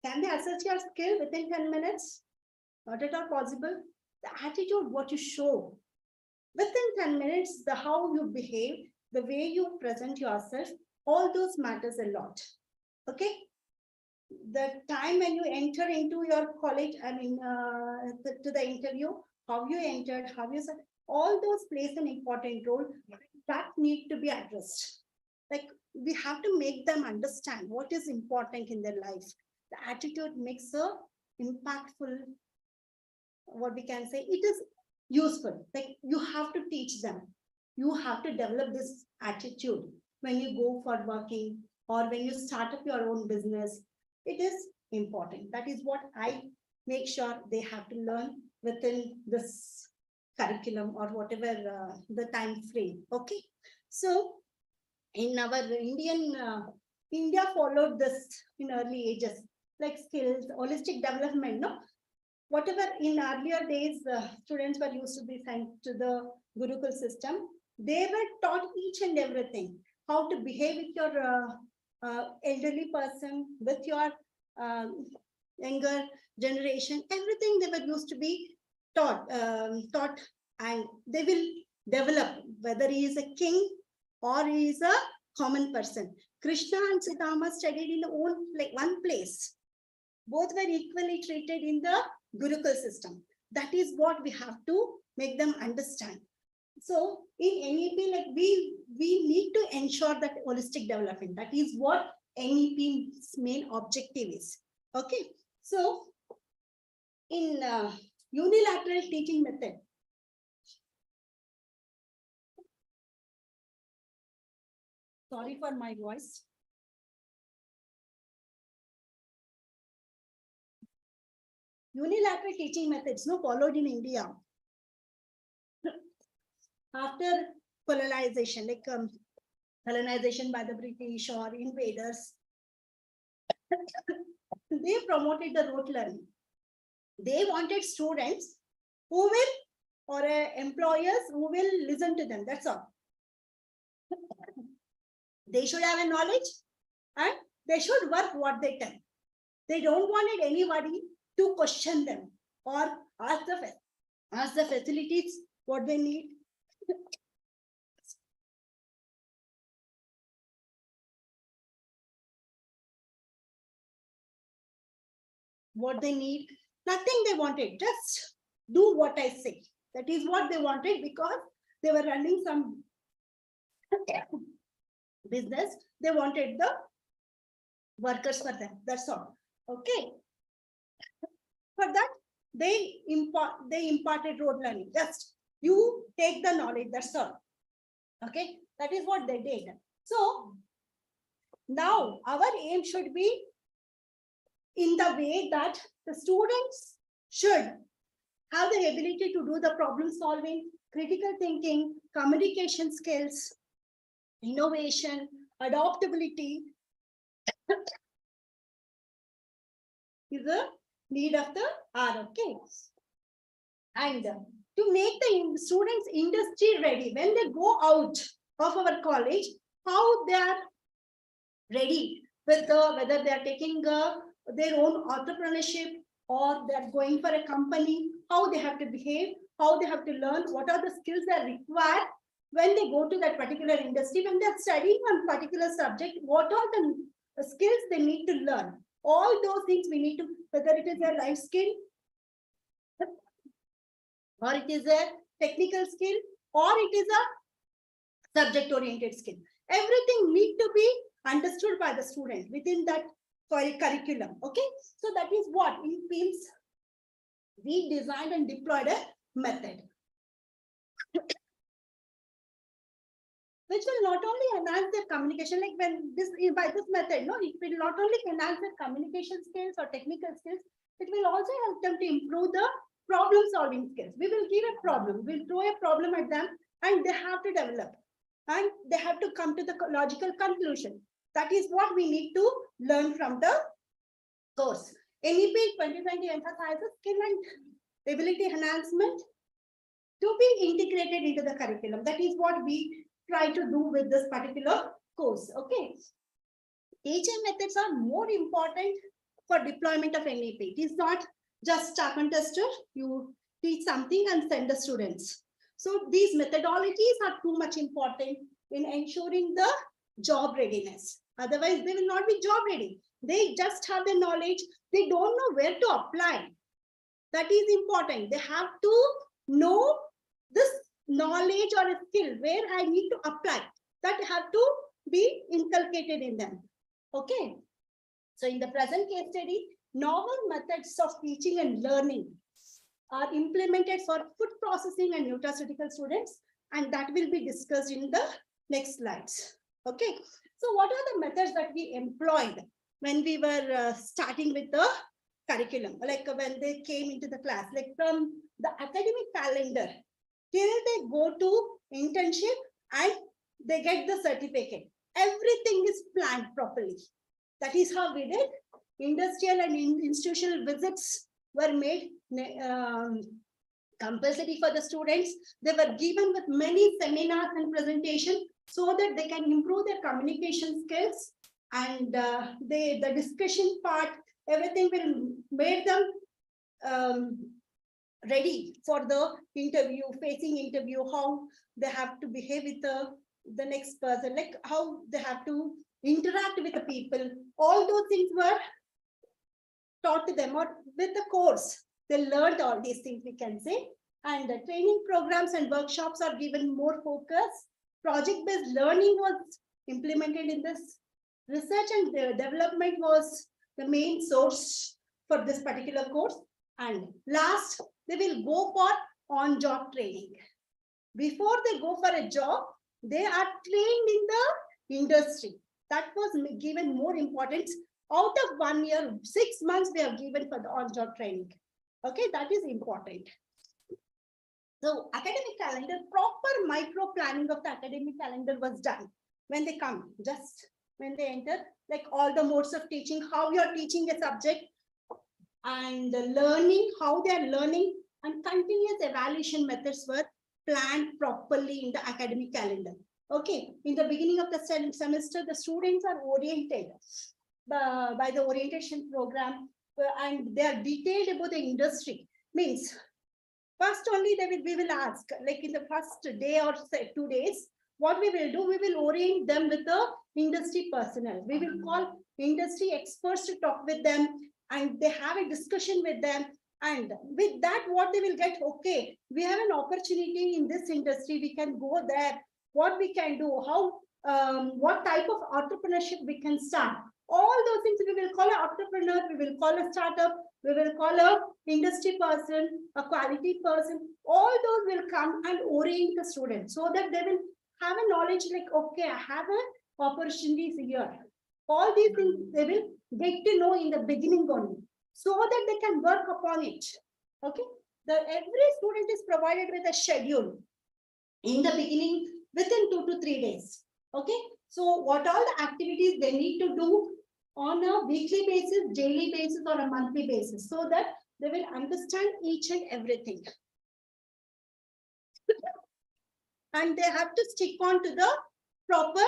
Can they assess your skill within 10 minutes? Not at all possible. The attitude, what you show within 10 minutes, the how you behave, the way you present yourself, all those matters a lot. Okay. The time when you enter into your college, to the interview, how you entered, how you said, all those plays an important role that need to be addressed. Like we have to make them understand what is important in their life. The attitude makes a impactful, what we can say, it is useful. Like you have to teach them. You have to develop this attitude when you go for working or when you start up your own business. It is important. That is what I make sure they have to learn within this curriculum or whatever the time frame. Okay. So in our India followed this in early ages, like skills, holistic development, no? Whatever in earlier days, students were used to be sent to the Gurukul system. They were taught each and everything, how to behave with your elderly person, with your younger generation, everything they were used to be taught, and they will develop, whether he is a king or he is a common person. Krishna and Sudama studied in one place. Both were equally treated in the Gurukul system. That is what we have to make them understand. So in NEP, like we need to ensure that holistic development. That is what NEP's main objective is. Okay. So in unilateral teaching method, sorry for my voice. Unilateral teaching methods followed in India after colonization, like colonization by the British or invaders. They promoted the rote learning. They wanted students who will, or employers who will listen to them. That's all. They should have a knowledge and they should work what they tell. They don't wanted anybody to question them or ask the facilities what they need. What they need, nothing they wanted, just do what I say. That is what they wanted, because they were running some business. They wanted the workers for them. That's all. Okay. For that, they imparted rote learning. Just you take the knowledge, that's all. Okay, that is what they did. So now our aim should be in the way that the students should have the ability to do the problem solving, critical thinking, communication skills, innovation, adaptability is the need of the hour. Okay. And to make the students industry ready, when they go out of our college, how they are ready with whether they are taking their own entrepreneurship or they are going for a company, how they have to behave, how they have to learn, what are the skills that are required when they go to that particular industry, when they are studying on particular subject, what are the skills they need to learn. All those things we need to, whether it is a life skill, or it is a technical skill, or it is a subject oriented skill. Everything need to be understood by the student within that curriculum. Okay, so that is what it means. We designed and deployed a method which will not only enhance their communication, like when this by this method, no, it will not only enhance their communication skills or technical skills, it will also help them to improve the problem solving skills. We will give a problem, we'll throw a problem at them, and they have to develop, and they have to come to the logical conclusion. That is what we need to learn from the course. NEP 2020 emphasizes skill and ability enhancement to be integrated into the curriculum. That is what we try to do with this particular course. Okay. Teaching methods are more important for deployment of NEP. It is not just staff and tester. You teach something and send the students. So these methodologies are too much important in ensuring the job readiness. Otherwise, they will not be job ready. They just have the knowledge. They don't know where to apply. That is important. They have to know this knowledge or a skill where I need to apply. That have to be inculcated in them. Okay. So in the present case study, novel methods of teaching and learning are implemented for food processing and nutraceutical students, and that will be discussed in the next slides. Okay. So what are the methods that we employed when we were starting with the curriculum, like when they came into the class, like from the academic calendar till they go to internship and they get the certificate. Everything is planned properly. That is how we did. Industrial and institutional visits were made compulsory for the students. They were given with many seminars and presentations so that they can improve their communication skills, and the discussion part, everything will make them ready for the interview, facing interview, how they have to behave with the next person, like how they have to interact with the people. All those things were taught to them, or with the course, they learned all these things, we can say. And the training programs and workshops are given more focus. Project-based learning was implemented in this. Research and development was the main source for this particular course. And last, they will go for on-job training. Before they go for a job, they are trained in the industry. That was given more importance. Out of 1 year, 6 months we have given for the on-job training. Okay, that is important. So academic calendar, proper micro planning of the academic calendar was done when they come, just when they enter, like all the modes of teaching, how you are teaching a subject, and learning, how they are learning, and continuous evaluation methods were planned properly in the academic calendar. Okay, in the beginning of the semester, the students are oriented by the orientation program, and they are detailed about the industry. Means first only we will ask, like in the first day or say 2 days, what we will do, we will orient them with the industry personnel. We will call industry experts to talk with them, and they have a discussion with them. And with that, what they will get, okay, we have an opportunity in this industry, we can go there, what we can do, how, what type of entrepreneurship we can start. All those things we will call an entrepreneur, we will call a startup, we will call a industry person, a quality person. All those will come and orient the student so that they will have a knowledge like, okay, I have a opportunities here. All these things they will get to know in the beginning only, so that they can work upon it. Okay, every student is provided with a schedule in the beginning within 2 to 3 days. Okay, so what all the activities they need to do on a weekly basis, daily basis, or a monthly basis, so that they will understand each and everything. And they have to stick on to the proper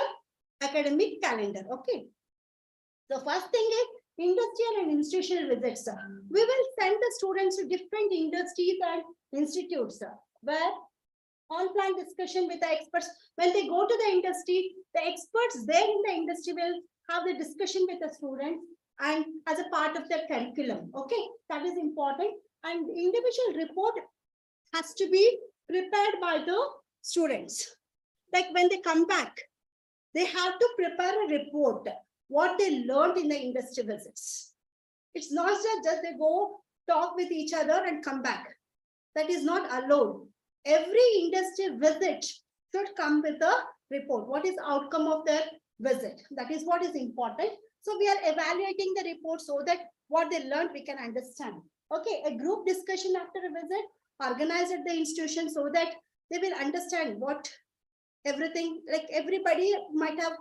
academic calendar. Okay. The first thing is industrial and institutional visits. We will send the students to different industries and institutes where on-plan discussion with the experts. When they go to the industry, the experts there in the industry will have the discussion with the students and as a part of their curriculum. Okay, that is important. And the individual report has to be prepared by the students. Like when they come back, they have to prepare a report, what they learned in the industry visits. It's not just they go talk with each other and come back. That is not allowed. Every industry visit should come with a report. What is the outcome of their visit? That is what is important. So we are evaluating the report so that what they learned we can understand. Okay, a group discussion after a visit organized at the institution so that they will understand what everything, like everybody might have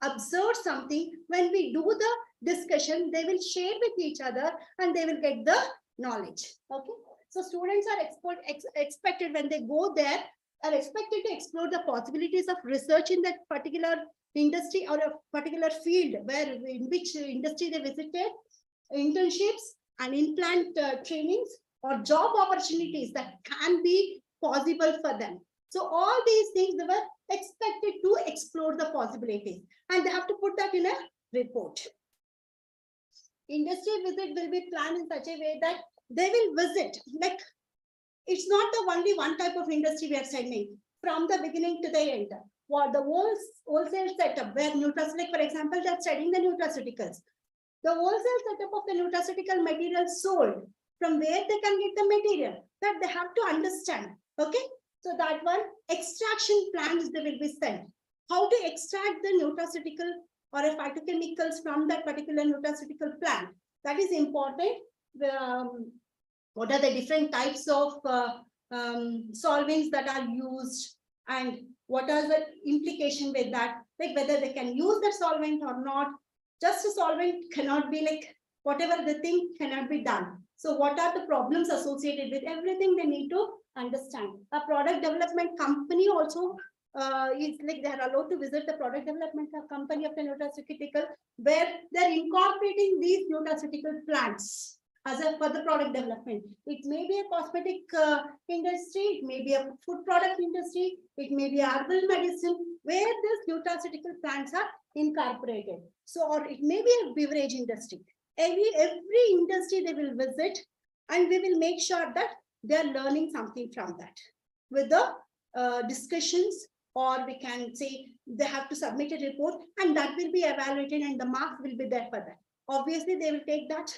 observed something. When we do the discussion, they will share with each other and they will get the knowledge. Okay, so students are expected when they go there, are expected to explore the possibilities of research in that particular industry or a particular field where in which industry they visited, internships and in-plant trainings or job opportunities that can be possible for them. So all these things they were expected to explore the possibilities and they have to put that in a report. Industry visit will be planned in such a way that they will visit, like it's not the only one type of industry we are sending from the beginning to the end. What the wholesale setup where nutraceutical, for example, they are studying the nutraceuticals. The wholesale setup of the nutraceutical material sold, from where they can get the material, that they have to understand. Okay, so that one extraction plans they will be sent. How to extract the nutraceutical or a phytochemicals from that particular nutraceutical plant. That is important. What are the different types of solvents that are used and what are the implication with that, like whether they can use the solvent or not. Just a solvent cannot be like whatever they think cannot be done. So what are the problems associated with everything they need to understand. A product development company also is like they are allowed to visit the product development company of the nutraceutical where they're incorporating these nutraceutical plants as a for the product development. It may be a cosmetic industry, it may be a food product industry, it may be herbal medicine where these nutraceutical plants are incorporated. So, or it may be a beverage industry. Every industry they will visit and we will make sure that they are learning something from that with the discussions, or we can say they have to submit a report and that will be evaluated and the marks will be there for that. Obviously, they will take that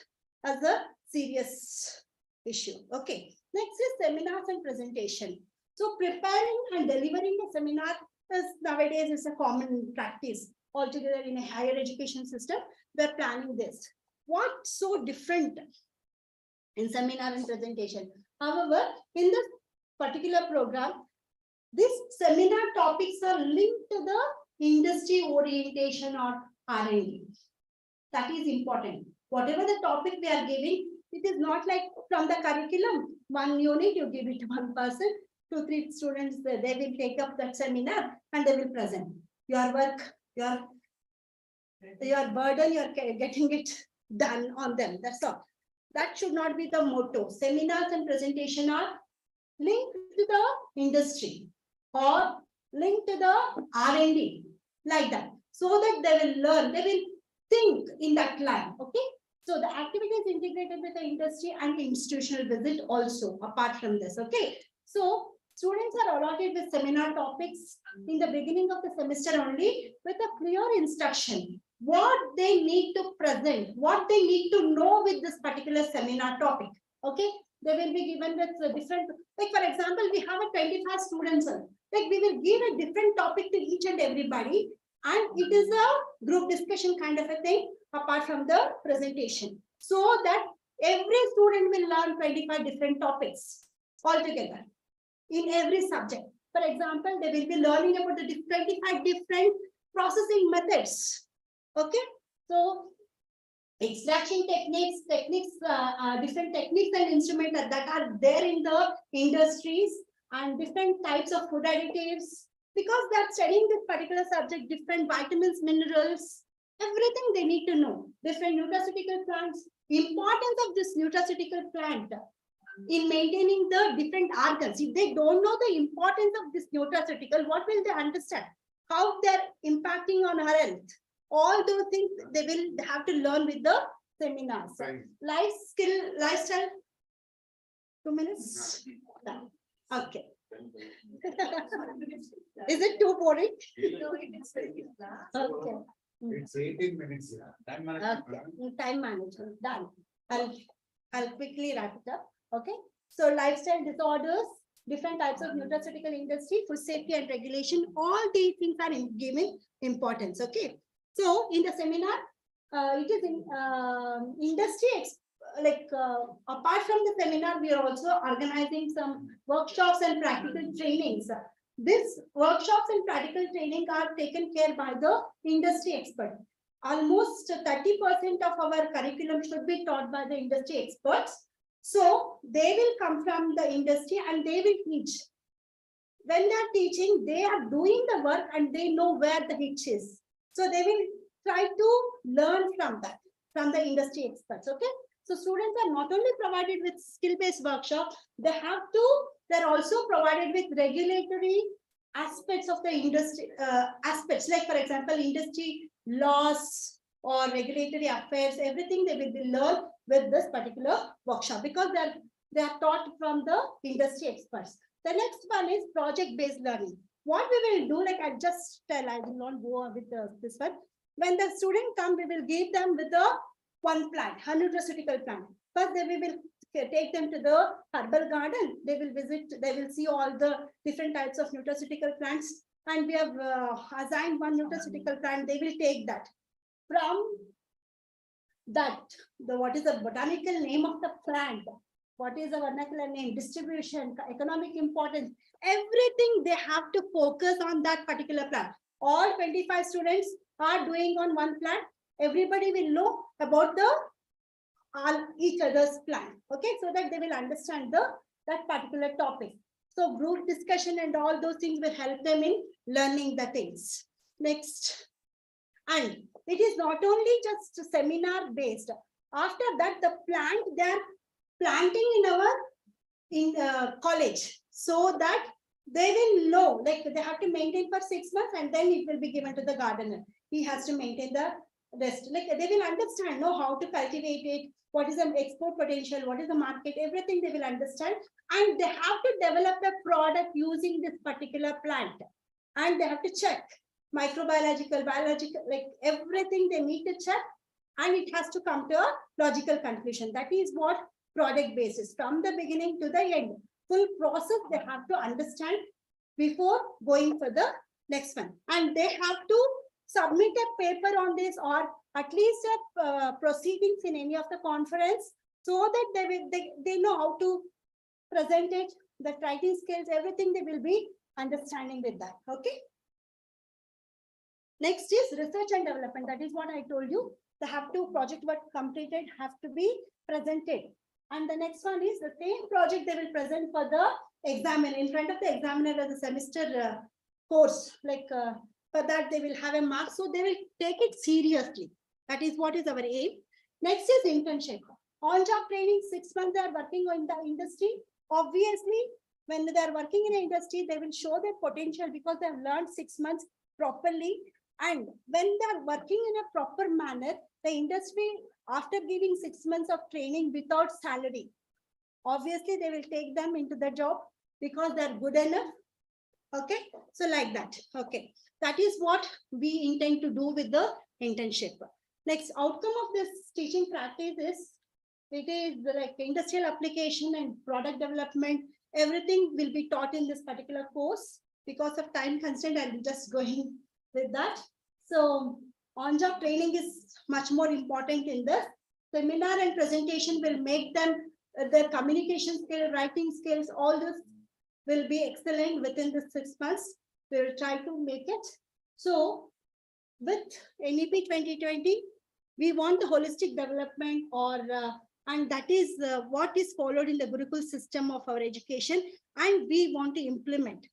as a serious issue. Okay, next is seminars and presentation. So preparing and delivering a seminar is nowadays is a common practice altogether in a higher education system. We're planning this. What's so different in seminar and presentation? However, in this particular program, these seminar topics are linked to the industry orientation or R&D. That is important. Whatever the topic we are giving, it is not like from the curriculum, one unit you give it to one person, 2-3 students, they will take up that seminar and they will present. Your work, your burden, you're getting it done on them. That's all. That should not be the motto. Seminars and presentation are linked to the industry or linked to the R&D, like that, so that they will learn, they will think in that line. Okay, so the activity is integrated with the industry and institutional visit also apart from this. Okay, so Students are allotted with seminar topics in the beginning of the semester only with a clear instruction. What they need to present, what they need to know with this particular seminar topic. Okay, they will be given with different, like for example, we have a 25 students. Like we will give a different topic to each and everybody, and it is a group discussion kind of a thing apart from the presentation, so that every student will learn 25 different topics altogether in every subject. For example, they will be learning about the 25 different processing methods. Okay, so extraction techniques, different techniques and instruments that are there in the industries, and different types of food additives, because they're studying this particular subject, different vitamins, minerals, everything they need to know. Different nutraceutical plants, importance of this nutraceutical plant in maintaining the different organs. If they don't know the importance of this nutraceutical, what will they understand? How they're impacting on our health? All those things they will have to learn with the seminars. Life skill, lifestyle. 2 minutes? No. Okay. Is it too boring? Okay. It's 18 minutes. Time management. Time management, done. I'll quickly wrap it up. Okay. So lifestyle disorders, different types of nutraceutical industry, food safety and regulation, all these things are given importance. Okay. So in the seminar, it is in industry, apart from the seminar, we are also organizing some workshops and practical trainings. These workshops and practical training are taken care by the industry expert. Almost 30% of our curriculum should be taught by the industry experts. So they will come from the industry and they will teach. When they are teaching, they are doing the work and they know where the hitch is. So they will try to learn from that, from the industry experts. Okay. So students are not only provided with skill-based workshop, they're also provided with regulatory aspects of the industry, aspects, like for example, industry laws or regulatory affairs, everything they will be learned with this particular workshop, because they are taught from the industry experts. The next one is project-based learning. What we will do, like I just tell, I will not go with this one. When the student come, we will give them with one plant, a nutraceutical plant. First, we will take them to the herbal garden. They will visit, they will see all the different types of nutraceutical plants. And we have assigned one nutraceutical plant. They will take that. From that, what is the botanical name of the plant? What is the vernacular name, distribution, economic importance, everything they have to focus on that particular plant. All 25 students are doing on one plant. Everybody will know about each other's plant. Okay, so that they will understand that particular topic. So group discussion and all those things will help them in learning the things. Next. And it is not only just seminar based. After that, the plant they are planting in our college, so that they will know, like they have to maintain for 6 months and then it will be given to the gardener. He has to maintain the rest. Like they will understand, know how to cultivate it, what is the export potential, what is the market, everything they will understand. And they have to develop a product using this particular plant. And they have to check microbiological, biological, like everything they need to check. And it has to come to a logical conclusion. That is what product basis, from the beginning to the end. Full process they have to understand before going for the next one. And they have to submit a paper on this, or at least proceedings in any of the conference, so that they know how to present it, the writing skills, everything they will be understanding with that. Okay. Next is research and development. That is what I told you. They have to project work completed, have to be presented. And the next one is the same project they will present for the examiner, in front of the examiner as a semester course. Like for that they will have a mark, so they will take it seriously. That is what is our aim. Next is internship. On-job training, 6 months they are working in the industry. Obviously, when they are working in the industry, they will show their potential because they have learned 6 months properly. And when they are working in a proper manner, the industry, after giving 6 months of training without salary, obviously they will take them into the job because they're good enough. Okay, so like that. Okay, that is what we intend to do with the internship. Next outcome of this teaching practice is, it is like industrial application and product development. Everything will be taught in this particular course. Because of time constraint, I'll be just going with that. So on-job training is much more important in this. Seminar and presentation will make them their communication skill, writing skills, all this will be excellent within the 6 months. We will try to make it. So with NEP 2020, we want the holistic development and that is what is followed in the Gurukul system of our education, and we want to implement.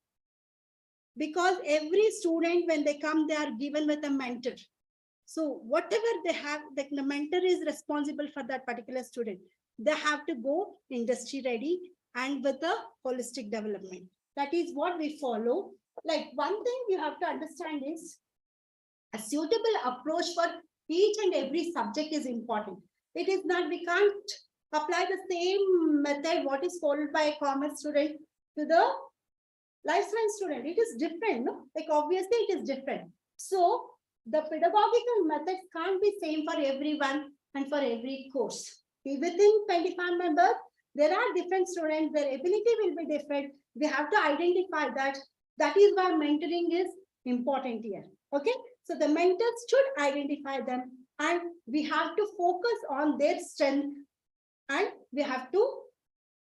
Because every student, when they come, they are given with a mentor. So whatever they have, the mentor is responsible for that particular student. They have to go industry ready and with a holistic development. That is what we follow. Like one thing you have to understand is a suitable approach for each and every subject is important. It is not, we can't apply the same method what is followed by a commerce student to the life science student. It is different, no? Like obviously it is different. So the pedagogical methods can't be same for everyone and for every course. Within 25 members, there are different students, their ability will be different. We have to identify that. That is why mentoring is important here. Okay, so the mentors should identify them and we have to focus on their strength and we have to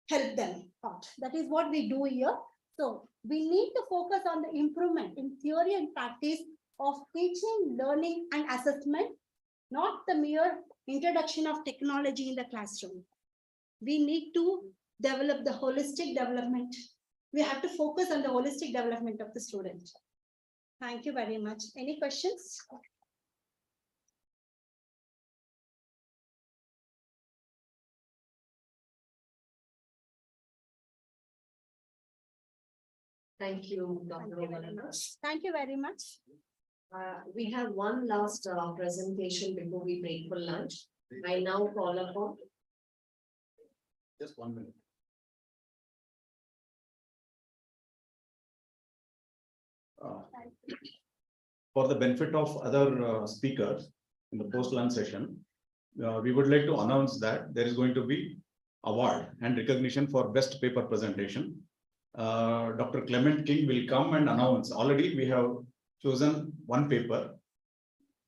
help them out. That is what we do here. So we need to focus on the improvement in theory and practice of teaching, learning, and assessment, not the mere introduction of technology in the classroom. We need to develop the holistic development. We have to focus on the holistic development of the student. Thank you very much. Any questions? Thank you, Dr. Omalada. Thank you very much. We have one last presentation before we break for lunch. I now call upon. Just 1 minute. For the benefit of other speakers in the post-lunch session, we would like to announce that there is going to be award and recognition for best paper presentation. Dr. Clement King will come and announce. Already we have chosen one paper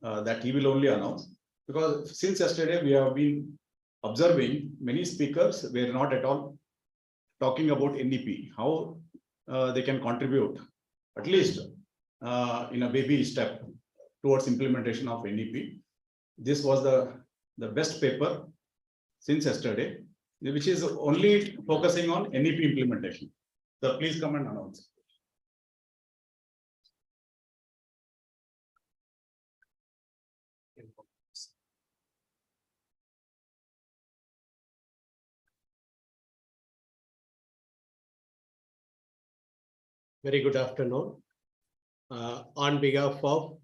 that he will only announce, because since yesterday we have been observing many speakers were not at all talking about NEP, how they can contribute at least in a baby step towards implementation of NEP. This was the best paper since yesterday, which is only focusing on NEP implementation. So please come and announce. Very good afternoon. On behalf of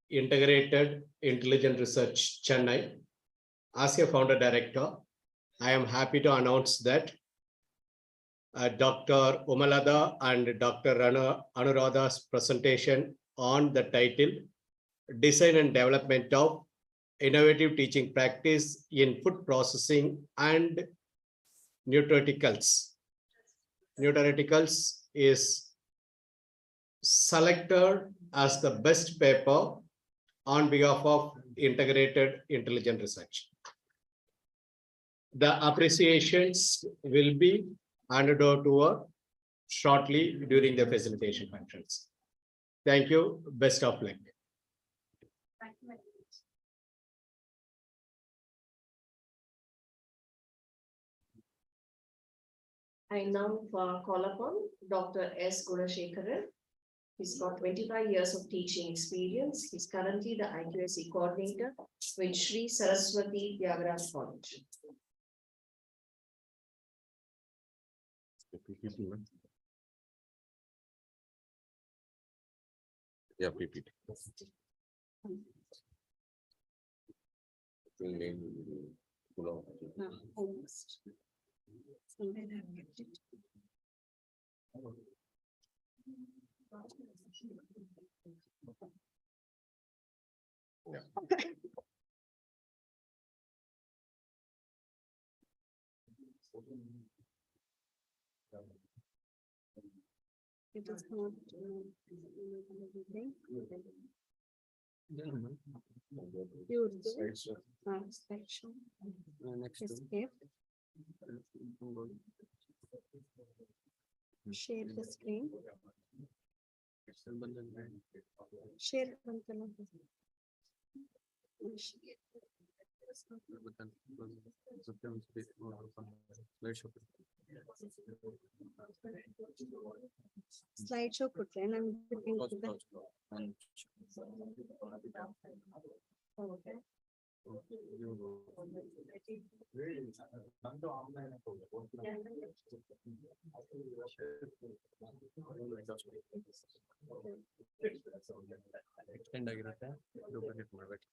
Integrated Intelligent Research Chennai, as a founder director, I am happy to announce that Dr. Omalada and Dr. Anuradha's presentation on the title Design and Development of Innovative Teaching Practice in Food Processing and Nutraceuticals. Nutraceuticals is selected as the best paper on behalf of Integrated Intelligent Research. The appreciations will be handed over to her shortly during the facilitation functions. Thank you. Best of luck. Thank you very much. I now call upon Dr. S. Gunashekaran. He's got 25 years of teaching experience. He's currently the IQSE coordinator with Sri Saraswati Tyagaraja College. Yeah, PPT. No, almost. Somewhere I've kept it. It is not. Everything. You do. Section. Escape. Share the screen. Share. Slideshow ಕೊಟ್ರೆ ನಂಗೆ Okay. Extend ಆಗಿರುತ್ತೆ duplicate ಮಾಡ್ಬೇಕು.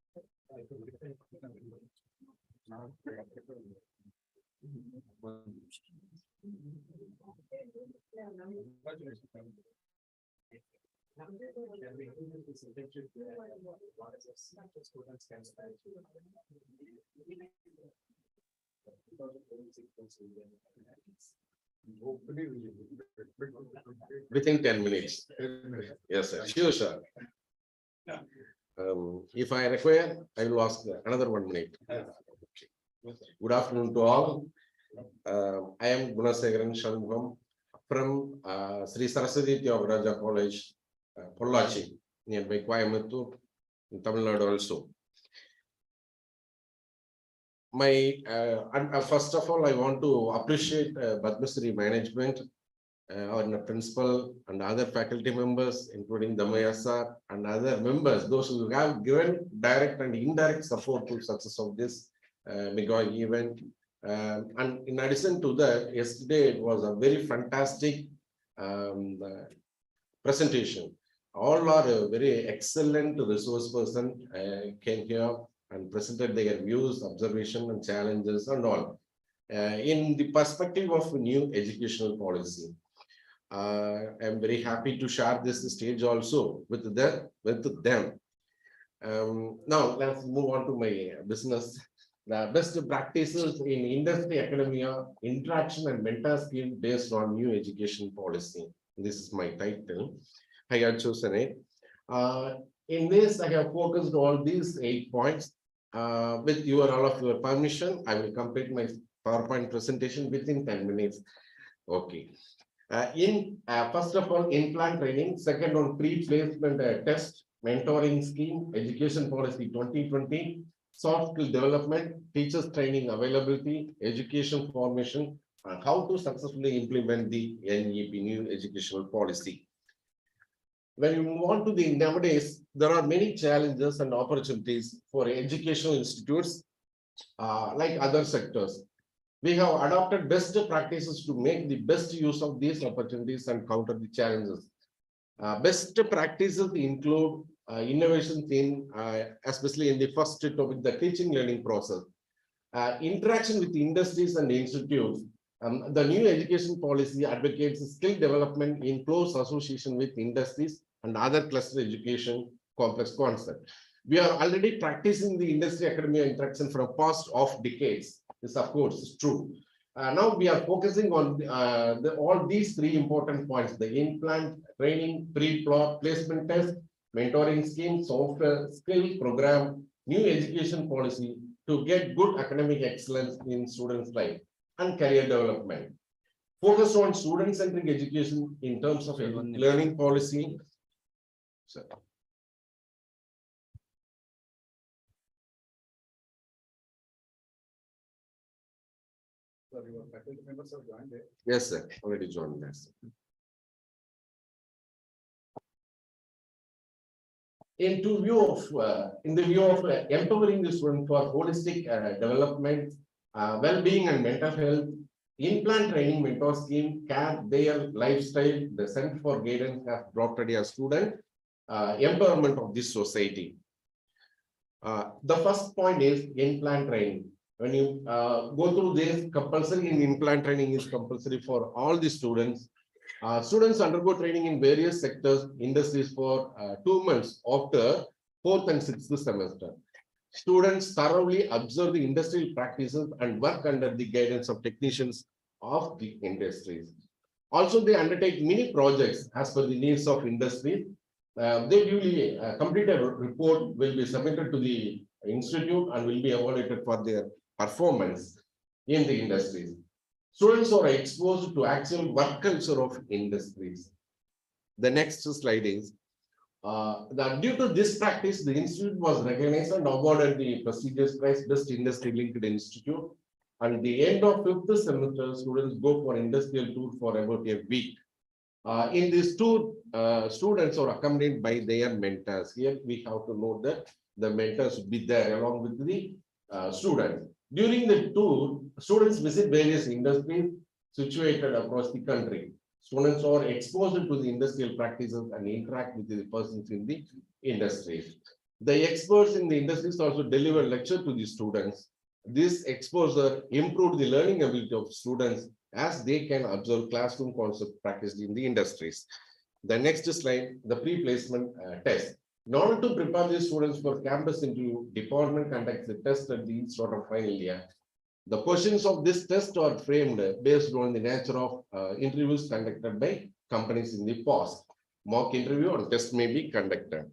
Within 10 minutes. Yes, sir. Sure, sir. If I require, I will ask another 1 minute. Good afternoon to all. I am Gunasegaran Shanmugam from Sri Saraswati Tyagaraja College, Pollachi, nearby Coimbatore, in Tamil Nadu also. First of all, I want to appreciate Padma Shri management, our principal and other faculty members, including Damaya sir and other members, those who have given direct and indirect support to success of this mega event. And in addition to that, yesterday it was a very fantastic presentation. All are a very excellent resource person came here and presented their views, observation and challenges and all. In the perspective of new educational policy, I am very happy to share this stage also with them. Now let's move on to my business. The best practices in industry, academia, interaction and mentor scheme based on new education policy. This is my title. I have chosen it. In this, I have focused on these 8 points. With all of your permission, I will complete my PowerPoint presentation within 10 minutes. Okay. First of all, in-plant training. Second, on pre-placement test, mentoring scheme, education policy 2020, soft skill development, teachers training availability, education formation, and how to successfully implement the NEP, new educational policy. When you move on to the nowadays, there are many challenges and opportunities for educational institutes like other sectors. We have adopted best practices to make the best use of these opportunities and counter the challenges. Best practices include innovations in, especially in the first topic, the teaching learning process. Interaction with industries and institutes. The new education policy advocates skill development in close association with industries and other cluster education complex concept. We are already practicing the industry academia interaction from past of decades. This of course is true. Now we are focusing on all these 3 important points: the in-plant training, pre-placement test, mentoring scheme, software skill program, new education policy to get good academic excellence in students' life and career development. Focus on student-centric education in terms of learning policy. Your faculty members have joined it. Yes, sir. Already joined us. In the view of empowering the student for holistic development, well-being and mental health, in-plant training mentor scheme, care, their lifestyle, the Center for Guidance has brought a student empowerment of this society. The first point is in-plant training. When you go through this, compulsory in-plant training is compulsory for all the students. Students undergo training in various sectors, industries for 2 months after 4th and 6th semester. Students thoroughly observe the industrial practices and work under the guidance of technicians of the industries. Also, they undertake many projects as per the needs of industry. They duly completed report will be submitted to the institute and will be evaluated for their performance in the industries. Students are exposed to actual work culture of industries. The next slide is that due to this practice, the institute was recognized and awarded the prestigious prize Best Industry Linked Institute. And at the end of 5th semester, students go for industrial tour for about a week. In this tour, students are accompanied by their mentors. Here we have to note that the mentors will be there along with the students. During the tour, students visit various industries situated across the country. Students are exposed to the industrial practices and interact with the persons in the industry. The experts in the industries also deliver lecture to the students. This exposure improved the learning ability of students as they can observe classroom concepts practiced in the industries. The next slide, the pre-placement test. In order to prepare the students for campus interview, department conducts the test at the start of final year. The questions of this test are framed based on the nature of interviews conducted by companies in the past. Mock interview or test may be conducted.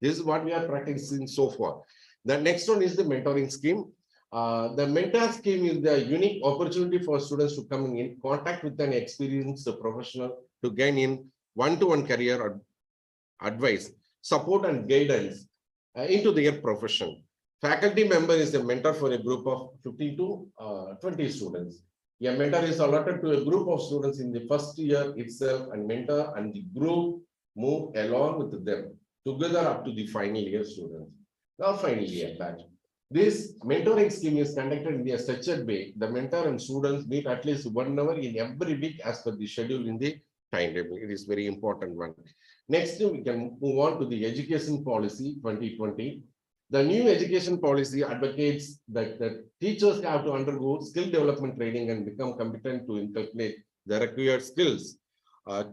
This is what we are practicing so far. The next one is the mentoring scheme. The mentor scheme is the unique opportunity for students to come in contact with an experienced professional to gain in one-to-one career advice, support and guidance into their profession. Faculty member is a mentor for a group of 15 to 20 students. A mentor is allotted to a group of students in the first year itself, and mentor and the group move along with them together up to the final year students. Now, final year batch. This mentoring scheme is conducted in a structured way. The mentor and students meet at least 1 hour in every week as per the schedule in the timetable. It is very important one. Next, we can move on to the education policy 2020. The new education policy advocates that the teachers have to undergo skill development training and become competent to inculcate the required skills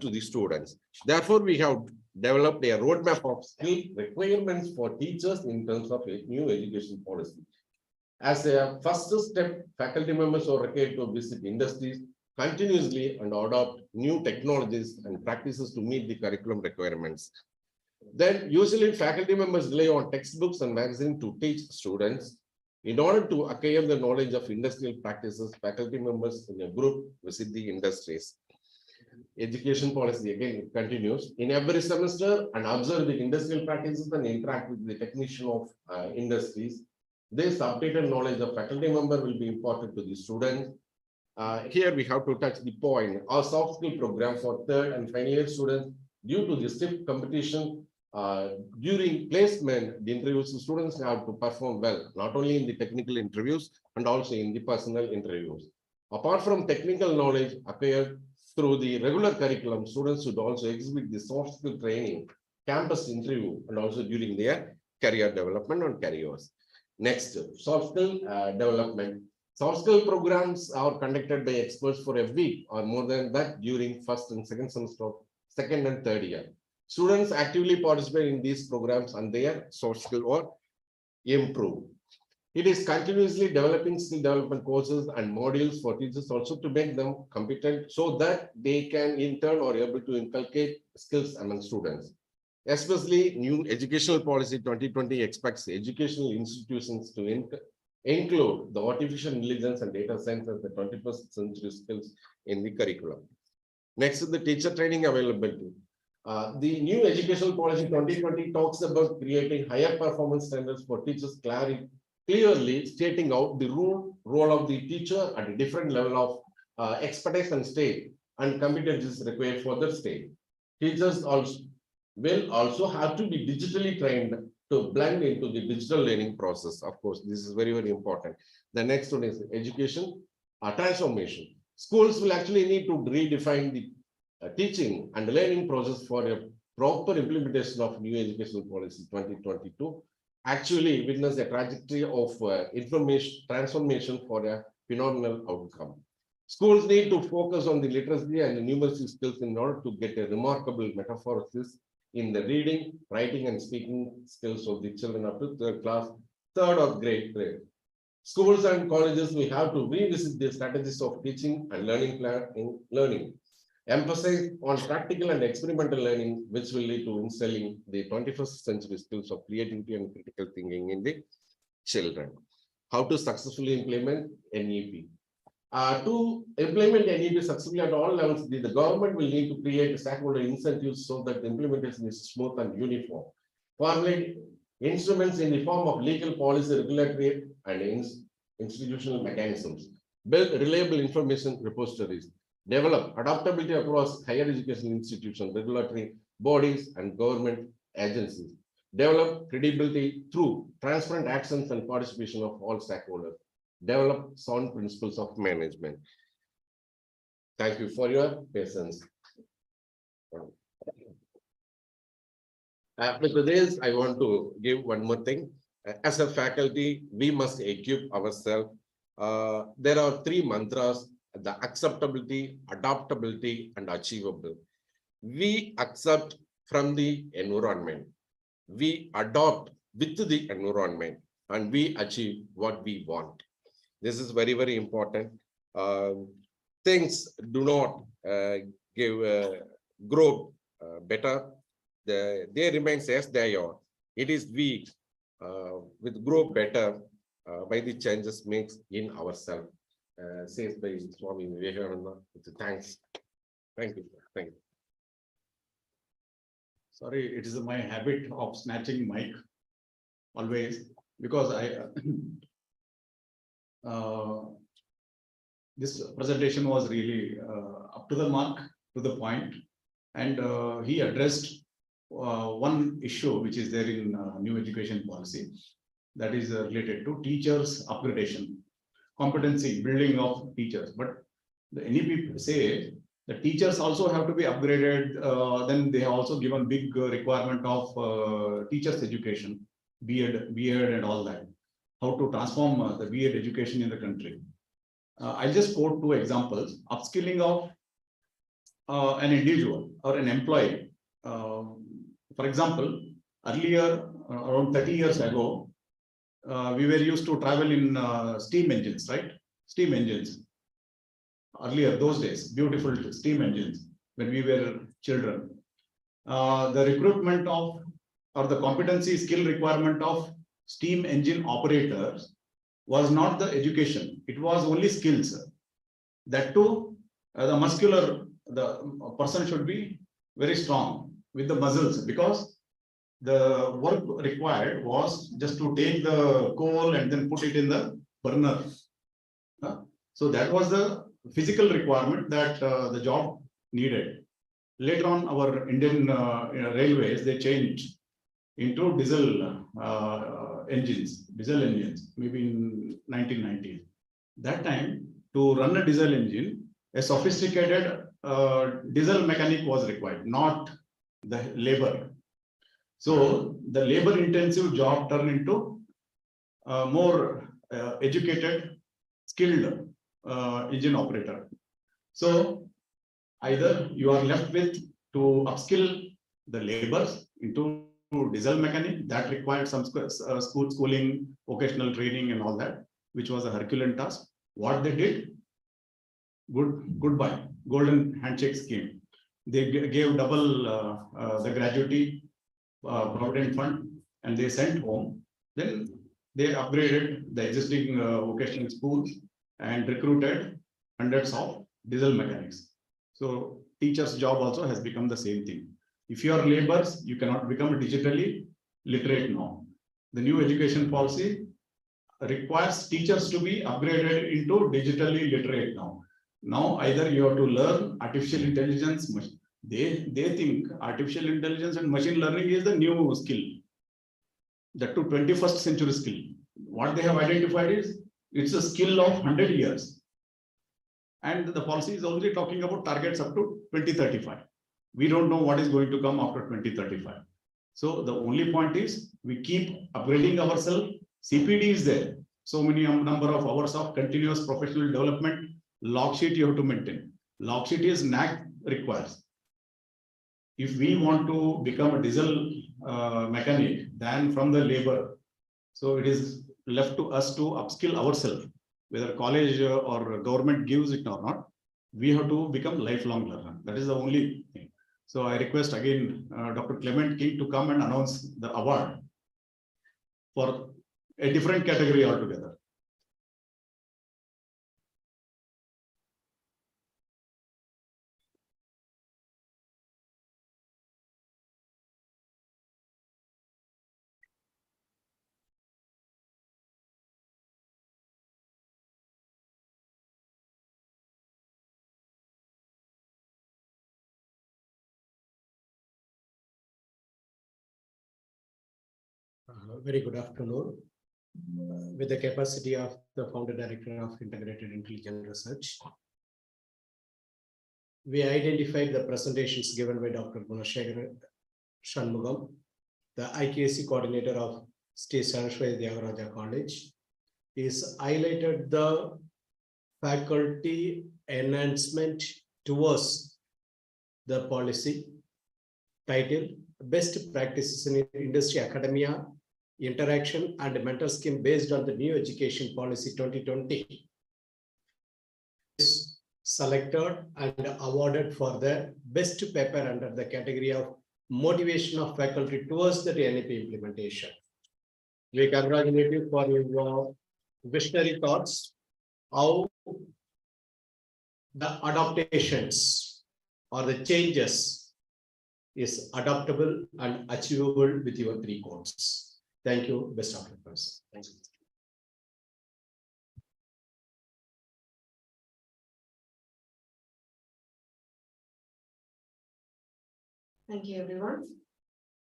to the students. Therefore, we have developed a roadmap of skill requirements for teachers in terms of a new education policy. As a first step, faculty members are required to visit industries continuously and adopt new technologies and practices to meet the curriculum requirements. Then usually faculty members rely on textbooks and magazines to teach students. In order to acquire the knowledge of industrial practices, faculty members in a group visit the industries. Education policy again continues in every semester and observe the industrial practices and interact with the technician of industries. This updated knowledge of faculty member will be important to the students. Here we have to touch the point. Our soft skill program for third and final year students, due to the stiff competition during placement, the interviews, the students have to perform well, not only in the technical interviews and also in the personal interviews. Apart from technical knowledge acquired through the regular curriculum, students should also exhibit the soft skill training, campus interview, and also during their career development and careers. Next, soft skill development. Soft skill programs are conducted by experts for a week or more than that during first and second semester of second and third year. Students actively participate in these programs and their soft skill or improve. It is continuously developing skill development courses and modules for teachers also to make them competent so that they can in turn or able to inculcate skills among students. Especially new educational policy 2020 expects educational institutions to include the artificial intelligence and data science as the 21st century skills in the curriculum. Next is the teacher training availability. The new educational policy 2020 talks about creating higher performance standards for teachers, clearly stating out the role of the teacher at a different level of expertise and state and competencies required for the state. Teachers will also have to be digitally trained to blend into the digital learning process. Of course, this is very, very important. The next one is education transformation. Schools will actually need to redefine the teaching and learning process for a proper implementation of new educational policy 2022. Actually witness a trajectory of information transformation for a phenomenal outcome. Schools need to focus on the literacy and numeracy skills in order to get a remarkable metamorphosis in the reading, writing, and speaking skills of the children up to third class, third or grade. Schools and colleges will have to revisit the strategies of teaching and learning. Emphasize on practical and experimental learning, which will lead to instilling the 21st century skills of creativity and critical thinking in the children. How to successfully implement NEP? To implement NEP successfully at all levels, the government will need to create stakeholder incentives so that the implementation is smooth and uniform. Formulate instruments in the form of legal policy, regulatory, and institutional mechanisms. Build reliable information repositories. Develop adaptability across higher education institutions, regulatory bodies, and government agencies. Develop credibility through transparent actions and participation of all stakeholders. Develop sound principles of management. Thank you for your patience. After this, I want to give one more thing. As a faculty, we must equip ourselves. There are three mantras: the acceptability, adaptability, and achievable. We accept from the environment. We adopt with the environment, and we achieve what we want. This is very, very important. Things do not grow better. They remain as they are. It is we with grow better by the changes made in ourselves. Says by Swami Vivekananda. Thanks. Thank you. Thank you. Sorry, it is my habit of snatching mic always, because this presentation was really up to the mark, to the point, and he addressed one issue which is there in new education policy, that is related to teachers upgradation, competency building of teachers. But the NEP say the teachers also have to be upgraded. Then they have also given big requirement of teachers education, B.Ed and all that. How to transform the B.Ed education in the country. I'll just quote two examples. Upskilling of an individual or an employee. For example, earlier, around 30 years ago, we were used to travel in steam engines, right? Steam engines. Earlier, those days, beautiful steam engines when we were children. The recruitment of, or the competency skill requirement of steam engine operators was not the education, it was only skills. That too, the muscular, the person should be very strong with the muscles, because the work required was just to take the coal and then put it in the burner. So that was the physical requirement that the job needed. Later on, our Indian railways, they changed into diesel engines, maybe in 1990s. That time, to run a diesel engine, a sophisticated diesel mechanic was required, not the labor. So the labor intensive job turned into more educated, skilled engine operator. So either you are left with to upskill the laborers into diesel mechanic, that required some schooling, vocational training and all that, which was a Herculean task. What they did, goodbye, golden handshake scheme. They gave double the gratuity provident fund, and they sent home. Then they upgraded the existing vocational schools and recruited hundreds of diesel mechanics. So teacher's job also has become the same thing. If you are laborers, you cannot become digitally literate now. The new education policy requires teachers to be upgraded into digitally literate now. Now either you have to learn artificial intelligence. They think artificial intelligence and machine learning is the new skill. That to 21st century skill. What they have identified is it's a skill of 100 years. And the policy is only talking about targets up to 2035. We don't know what is going to come after 2035. So the only point is we keep upgrading ourselves. CPD is there. So many number of hours of continuous professional development log sheet you have to maintain. Log sheet is NAC requires. If we want to become a diesel mechanic, then from the labor, so it is left to us to upskill ourselves, whether college or government gives it or not. We have to become lifelong learner. That is the only thing. So I request again Dr. Clement King to come and announce the award for a different category altogether. Very good afternoon. With the capacity of the founder director of Integrated Intelligent Research, we identified the presentations given by Dr. Gunashekhar Shanmugam, the IKC coordinator of Sri Saraswati Devaraja College. Is highlighted the faculty enhancement towards the policy title Best Practices in Industry Academia Interaction and Mentor Scheme based on the New Education Policy 2020 is selected and awarded for the best paper under the category of motivation of faculty towards the NEP implementation. We congratulate you for your visionary thoughts, how the adaptations or the changes is adaptable and achievable with your 3 codes. Thank you, best of luck. Thank you. Thank you, everyone.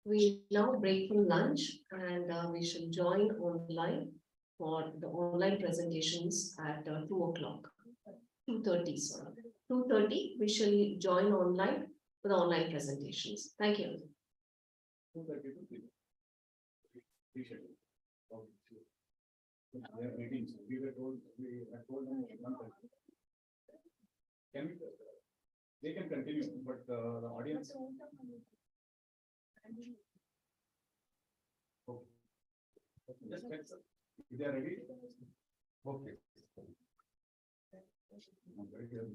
We now break from lunch and we should join online for the online presentations at 2 o'clock. 2:30, sorry. 2:30, we shall join online for the online presentations. Thank you. Their meetings, we were told, I told them 1:30. Can we, they can continue, but the audience. Okay. Just check, sir. If they are ready. Okay. I'm very good.